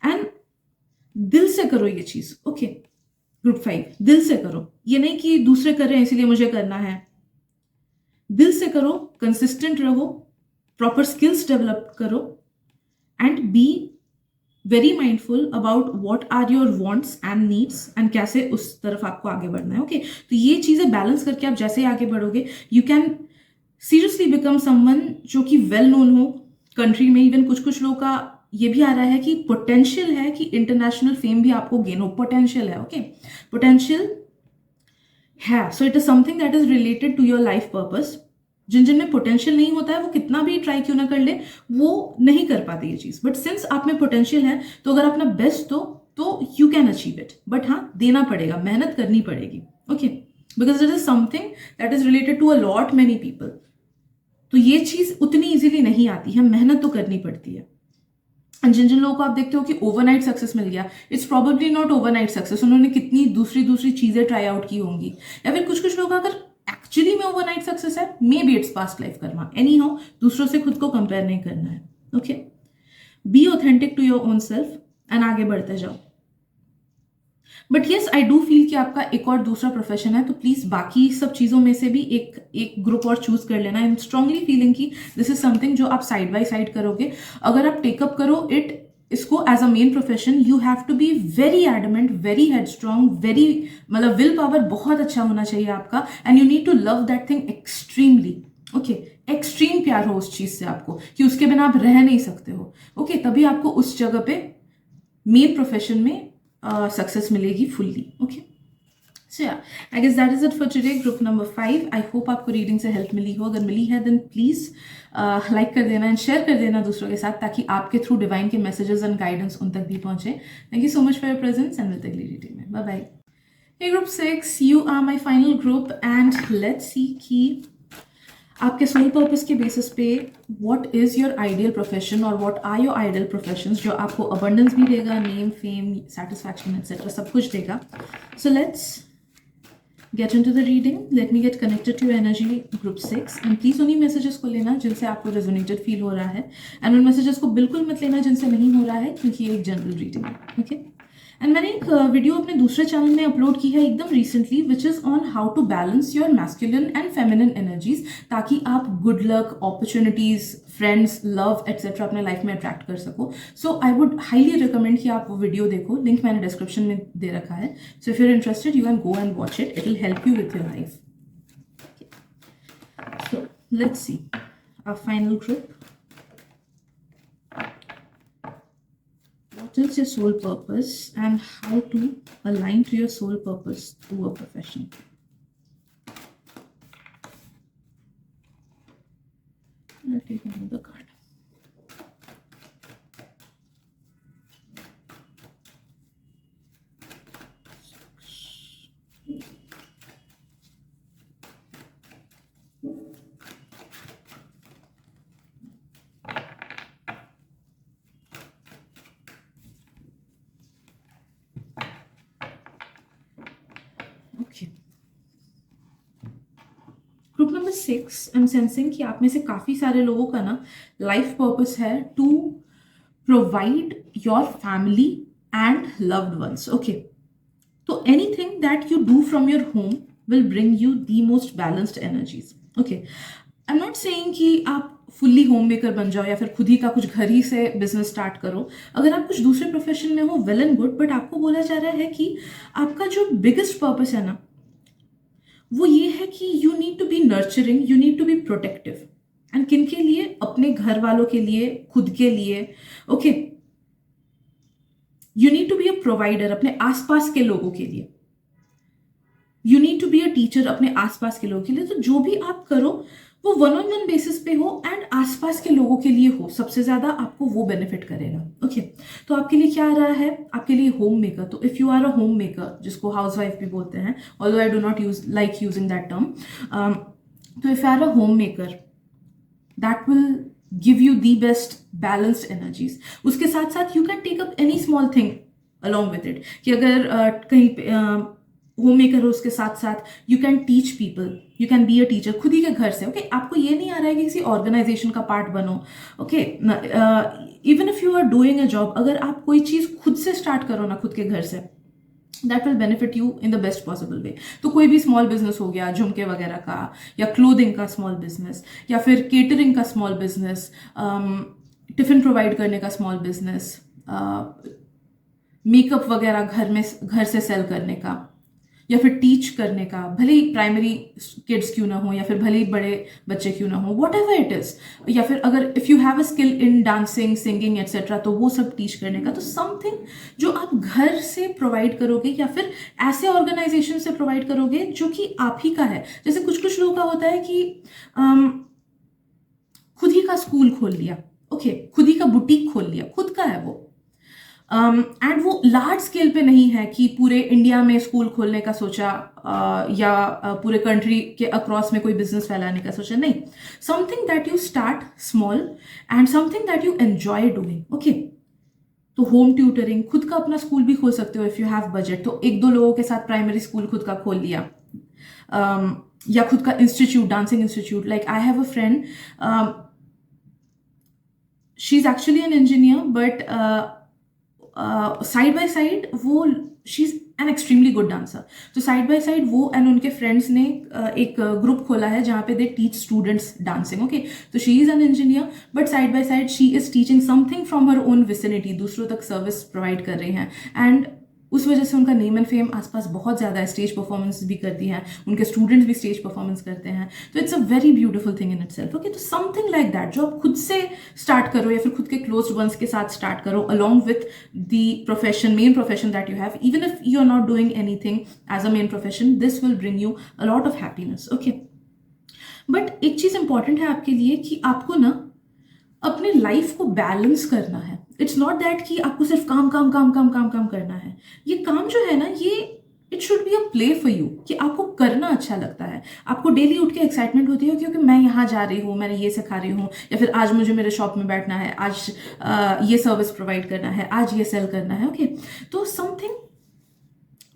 एंड दिल से करो ये चीज, ओके। ग्रुप 5 दिल से करो, ये नहीं कि दूसरे कर रहे हैं इसीलिए मुझे करना है। दिल से करो, कंसिस्टेंट रहो, प्रॉपर स्किल्स डेवलप करो and be very mindful about what are your wants and needs and कैसे उस तरफ आपको आगे बढ़ना है, ओके। तो ये चीजें बैलेंस करके आप जैसे आगे बढ़ोगे, you can seriously become someone जो कि वेल नोन हो कंट्री में। इवन कुछ कुछ लोगों का ये भी आ रहा है कि पोटेंशियल है कि इंटरनेशनल फेम भी आपको गेन हो, पोटेंशियल है, ओके, पोटेंशियल है। So it is something that is related to your life purpose. जिन जिन में पोटेंशियल नहीं होता है वो कितना भी ट्राई क्यों ना कर ले, वो नहीं कर पाते ये चीज। बट सिंस आप में पोटेंशियल है तो अगर अपना बेस्ट दो तो you can achieve it. But हाँ, देना पड़ेगा, मेहनत करनी पड़ेगी, okay, because it is something that is related to a lot many people. तो ये चीज उतनी इजीली नहीं आती है, मेहनत तो करनी पड़ती है। जिन जिन लोगों को आप देखते हो कि ओवरनाइट सक्सेस मिल गया, it's probably not overnight success, उन्होंने कितनी दूसरी दूसरी चीजें ट्राई आउट की होंगी। या फिर कुछ कुछ लोग अगर एक्चुअली में ओवरनाइट सक्सेस है, maybe it's past life karma, anyhow दूसरों से खुद को कंपेयर नहीं करना है, okay. Be authentic to your own self and आगे बढ़ते जाओ। But yes, I do feel कि आपका एक और दूसरा प्रोफेशन है, तो प्लीज बाकी सब चीजों में से भी एक ग्रुप और चूज कर लेना। आई एम स्ट्रांगली फीलिंग कि दिस इज समथिंग जो आप साइड बाय साइड करोगे। अगर आप टेकअप करो इसको as a main profession, you have to be very adamant, very headstrong, very मतलब विल पावर बहुत अच्छा होना चाहिए आपका, and you need to love that thing extremely, okay. Extreme प्यार हो उस चीज से आपको कि उसके बिना आप रह नहीं सकते हो, ओके, तभी आपको उस जगह पे मेन प्रोफेशन में सक्सेस मिलेगी fully, okay. So yeah, I guess that is it for today, group number 5। I hope आपको रीडिंग से हेल्प मिली हो। अगर मिली है देन प्लीज लाइक कर देना एंड शेयर कर देना दूसरों के साथ, ताकि आपके थ्रू डिवाइन के मैसेजेस एंड गाइडेंस उन तक भी पहुंचे। Thank you so much for your presence and मिलते अगली रीडिंग में। Bye bye. Hey group 6, you are my final group and let's see कि आपके सोल पर्पस के बेसिस पे what is your ideal profession और what are your ideal professions जो आपको अबंडेंस भी देगा, नेम, फेम, सेटिस्फैक्शन एटसेट्रा सब कुछ देगा। So let's get into the reading. Let me get connected to your energy group 6 and please उन्हीं मैसेजेस को लेना जिनसे आपको रेजोनेटेड फील हो रहा है, एंड उन मैसेजेस को बिल्कुल मत लेना जिनसे नहीं हो रहा है, क्योंकि ये एक जनरल रीडिंग है, ओके। एंड मैंने एक वीडियो अपने दूसरे चैनल में अपलोड की है एकदम recently, which is on how to balance your masculine and feminine energies, ताकि आप good luck, opportunities, friends, love etcetera अपने लाइफ में अट्रैक्ट कर सको। So I would highly recommend कि आप वो वीडियो देखो, लिंक मैंने डिस्क्रिप्शन में दे रखा है। So if you are interested you can go and watch it, it will help you with your life. So let's see our final group. What is your soul purpose and how to align to your soul purpose through a profession? I'll take another card. Group number 6, I am sensing कि आप में से काफ़ी सारे लोगों का ना लाइफ पर्पस है to provide your family and loved ones, okay. तो anything that you do from your home will bring you the most balanced energies, okay. I am not saying कि आप फुल्ली होम मेकर बन जाओ या फिर खुद ही का कुछ घर ही से बिजनेस स्टार्ट करो। अगर आप कुछ दूसरे प्रोफेशन में हो, वेल एंड गुड, बट आपको बोला जा रहा है कि आपका जो बिगेस्ट पर्पस है ना, वो ये है कि you need to be nurturing, you need to be protective, and किन के लिए? अपने घर वालों के लिए, खुद के लिए। Okay, you need to be a provider अपने आसपास के लोगों के लिए। You need to be a teacher अपने आसपास के लोगों के लिए। तो जो भी आप करो वो वन ऑन वन बेसिस पे हो एंड आसपास के लोगों के लिए हो, सबसे ज्यादा आपको वो बेनिफिट करेगा। ओके, तो आपके लिए क्या आ रहा है? आपके लिए होम मेकर। तो if you are a homemaker, जिसको हाउस वाइफ भी बोलते हैं, although I do not use like using that term, तो if you are a homemaker, that will give you the best balanced energies. उसके साथ साथ you can take up any small thing along with it, कि अगर कहीं होम मेकर हो, उसके साथ साथ you can teach people, you can be a teacher खुद ही के घर से। ओके, आपको ये नहीं आ रहा है कि किसी ऑर्गेनाइजेशन का पार्ट बनो। Okay, even if you are doing a job, अगर आप कोई चीज खुद से स्टार्ट करो ना खुद के घर से, that will benefit you in the best possible वे। तो कोई भी स्मॉल बिजनेस हो गया, झुमके वगैरह का, या क्लोथिंग का स्मॉल बिजनेस, या फिर केटरिंग का स्मॉल बिजनेस, टिफिन प्रोवाइड करने का स्मॉल बिजनेस, मेकअप वगैरह घर से सेल करने का, या फिर टीच करने का, भले ही प्राइमरी किड्स क्यों ना हो, या फिर भले ही बड़े बच्चे क्यों ना हो, वॉट एवर इट इज। या फिर अगर if you have a skill in dancing, singing etcetera, तो वो सब टीच करने का। तो समथिंग जो आप घर से प्रोवाइड करोगे, या फिर ऐसे ऑर्गेनाइजेशन से प्रोवाइड करोगे जो कि आप ही का है। जैसे कुछ कुछ लोगों का होता है कि खुद ही का स्कूल खोल लिया, ओके, खुद ही का बुटीक खोल लिया, खुद का है वो, एंड वो लार्ज स्केल पे नहीं है कि पूरे इंडिया में स्कूल खोलने का सोचा, या पूरे कंट्री के अक्रॉस में कोई बिजनेस फैलाने का सोचा, नहीं। Something that you start small and something that you enjoy doing. Okay, तो होम ट्यूटरिंग, खुद का अपना स्कूल भी खोल सकते हो इफ यू हैव बजट। तो एक दो लोगों के साथ प्राइमरी स्कूल खुद का खोल लिया, या खुद का institute, dancing institute. Like I have a friend, she is actually an engineer, but side by side वो, she is an extremely good dancer. तो साइड बाय साइड वो एंड उनके फ्रेंड्स ने एक ग्रुप खोला है जहाँ पे they teach students dancing. Okay, तो she is an engineer, but side by side she is teaching something from her own vicinity, दूसरों तक सर्विस प्रोवाइड कर रही हैं। एंड उस वजह से उनका नेम एंड फेम आसपास बहुत ज़्यादा है। स्टेज परफॉर्मेंस भी करती हैं, उनके स्टूडेंट्स भी स्टेज परफॉर्मेंस करते हैं। तो it's a very beautiful thing in itself. Okay, तो समथिंग लाइक दैट जो आप खुद से स्टार्ट करो, या फिर खुद के क्लोज वंस के साथ स्टार्ट करो, along with the profession, main profession that you have. Even if you are not doing anything as a main profession, this will bring you a lot of happiness. Okay, but एक चीज इंपॉर्टेंट है आपके लिए कि आपको ना अपने लाइफ को बैलेंस करना है। इट्स नॉट दैट कि आपको सिर्फ काम काम काम काम काम काम करना है। ये काम जो है ना, ये it should be a play for you, कि आपको करना अच्छा लगता है, आपको डेली उठ के एक्साइटमेंट होती है क्योंकि मैं यहाँ जा रही हूँ, मैंने ये सिखा रही हूँ, या फिर आज मुझे मेरे शॉप में बैठना है, आज ये सर्विस प्रोवाइड करना है, आज ये सेल करना है। ओके, तो something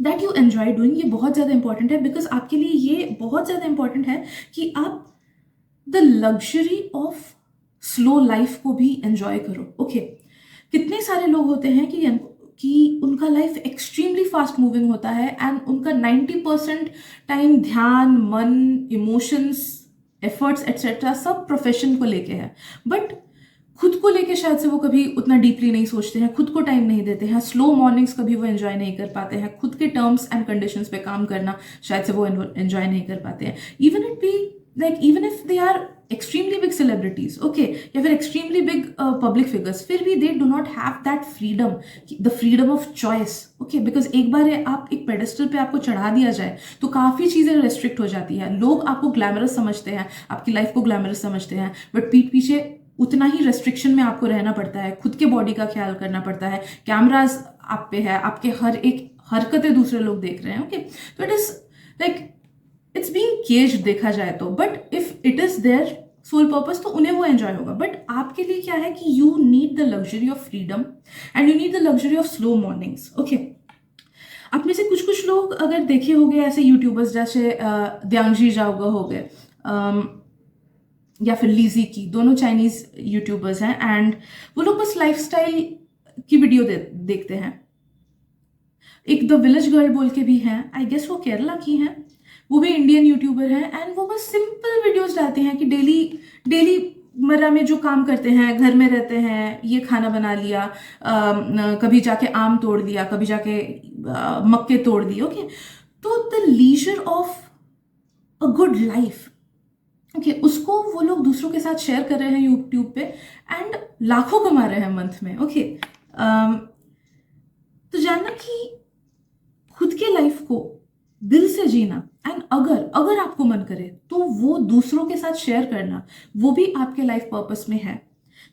that you enjoy doing, ये बहुत ज़्यादा इंपॉर्टेंट है। बिकॉज आपके लिए ये बहुत ज़्यादा इंपॉर्टेंट है कि आप the luxury of slow life को भी एंजॉय करो। ओके, कितने सारे लोग होते हैं कि उनका लाइफ एक्सट्रीमली फास्ट मूविंग होता है एंड उनका 90% टाइम ध्यान, मन, इमोशंस, एफर्ट्स एट्सेट्रा सब प्रोफेशन को लेके है, बट खुद को लेके शायद से वो कभी उतना डीपली नहीं सोचते हैं, खुद को टाइम नहीं देते हैं, स्लो मॉर्निंग्स कभी वो एंजॉय नहीं कर पाते हैं, खुद के टर्म्स एंड कंडीशंस पे काम करना शायद से वो एंजॉय नहीं कर पाते हैं। Even if they are extremely big celebrities, okay, या फिर एक्सट्रीमली बिग पब्लिक फिगर्स, फिर भी they do not have that freedom, the freedom of choice. Okay, because एक बार आप एक पेडेस्टल पे आपको चढ़ा दिया जाए तो काफी चीजें रेस्ट्रिक्ट हो जाती है। लोग आपको ग्लैमरस समझते हैं, आपकी लाइफ को ग्लैमरस समझते हैं, बट पीठ पीछे उतना ही रेस्ट्रिक्शन में आपको रहना पड़ता है, खुद के बॉडी का ख्याल करना पड़ता है, कैमराज आप पे है, आपके हर एक हरकतें दूसरे लोग देख रहे हैं। ओके, तो it is like it's being caged देखा जाए तो, but if it is their soul purpose तो उन्हें वो एंजॉय होगा। बट आपके लिए क्या है कि you need the luxury of freedom and you need the luxury of slow mornings. Okay, आप में से कुछ कुछ लोग अगर देखे होंगे ऐसे यूट्यूबर्स जैसे द्यांगजी जाओगा हो गए, या फिर लीजी की, दोनों चाइनीज यूट्यूबर्स हैं एंड वो लोग बस लाइफस्टाइल की वीडियो देखते हैं। एक द विलेज गर्ल बोल के भी हैं, आई गेस वो केरला की हैं, वो भी इंडियन यूट्यूबर हैं एंड वो बस सिंपल वीडियोस डालते हैं कि डेली मर्रा में जो काम करते हैं, घर में रहते हैं, ये खाना बना लिया, कभी जाके आम तोड़ लिया, कभी जाके मक्के तोड़ दिए। ओके, तो the leisure of a good life, okay उसको वो लोग दूसरों के साथ शेयर कर रहे हैं यूट्यूब पे एंड लाखों कमा रहे हैं मंथ में। ओके तो जानना कि खुद के लाइफ को दिल से जीना एंड अगर अगर आपको मन करे तो वो दूसरों के साथ शेयर करना, वो भी आपके लाइफ पर्पस में है।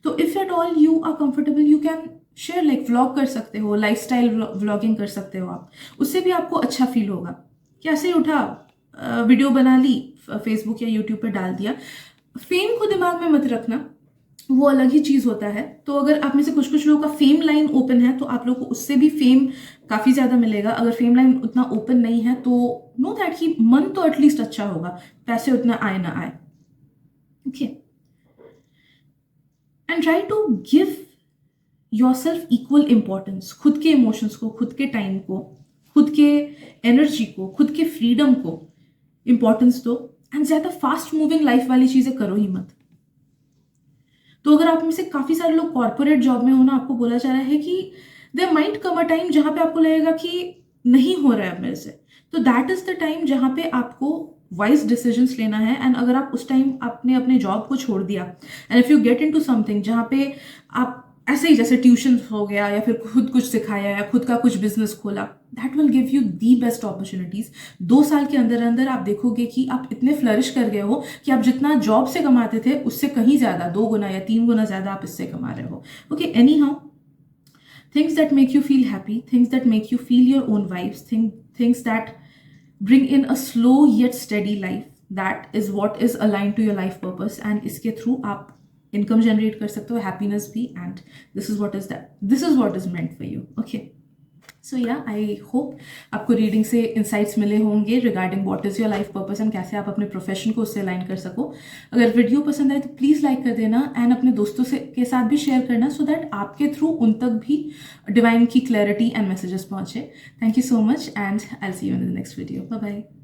तो if at all you are comfortable you can share, like vlog कर सकते हो, लाइफस्टाइल व्लॉगिंग कर सकते हो आप, उससे भी आपको अच्छा फील होगा। कैसे ही उठा, वीडियो बना ली, फेसबुक या यूट्यूब पे डाल दिया। फेम को दिमाग में मत रखना, वो अलग ही चीज़ होता है। तो अगर आप में से कुछ कुछ लोगों का फेम लाइन ओपन है तो आप लोगों को उससे भी फेम काफ़ी ज़्यादा मिलेगा। अगर फेम लाइन उतना ओपन नहीं है तो नो दैट कि मन तो एटलीस्ट अच्छा होगा, पैसे उतना आए ना आए। Okay and try to give yourself equal importance. खुद के इमोशंस को, खुद के टाइम को, खुद के एनर्जी को, खुद के फ्रीडम को इम्पोर्टेंस दो एंड ज़्यादा फास्ट मूविंग लाइफ वाली चीज़ें करो ही मत। तो अगर आप में से काफ़ी सारे लोग कॉर्पोरेट जॉब में हो ना, आपको बोला जा रहा है कि there might come a time जहाँ पे आपको लगेगा कि नहीं हो रहा है मेरे से, तो दैट इज़ द टाइम जहाँ पे आपको वाइज डिसीजंस लेना है। एंड अगर आप उस टाइम आपने अपने जॉब को छोड़ दिया and if you get into something जहाँ पे आप ऐसे ही जैसे ट्यूशन हो गया या फिर खुद कुछ सिखाया या खुद का कुछ बिजनेस खोला, that will give you the best opportunities. 2 साल के अंदर अंदर आप देखोगे कि आप इतने फ्लरिश कर गए हो कि आप जितना जॉब से कमाते थे उससे कहीं ज़्यादा, 2 गुना या 3 गुना ज़्यादा आप इससे कमा रहे हो। Okay any how, things that make you feel happy, things that make you feel your own vibes, things that bring in a slow yet steady life, that is what is aligned to your life purpose and इसके थ्रू आप इनकम जनरेट कर सकते हो, हैप्पीनेस भी, and this is what is meant for you. Okay so yeah I hope आपको रीडिंग से इंसाइट्स मिले होंगे regarding what is your life purpose and कैसे आप अपने प्रोफेशन को उससे अलाइन कर सको। अगर वीडियो पसंद आए तो प्लीज़ लाइक कर देना एंड अपने दोस्तों से के साथ भी शेयर करना सो दैट आपके थ्रू उन तक भी डिवाइन की क्लैरिटी एंड मैसेजेस पहुँचे। Thank you so much and I will see you in the next video. Bye bye.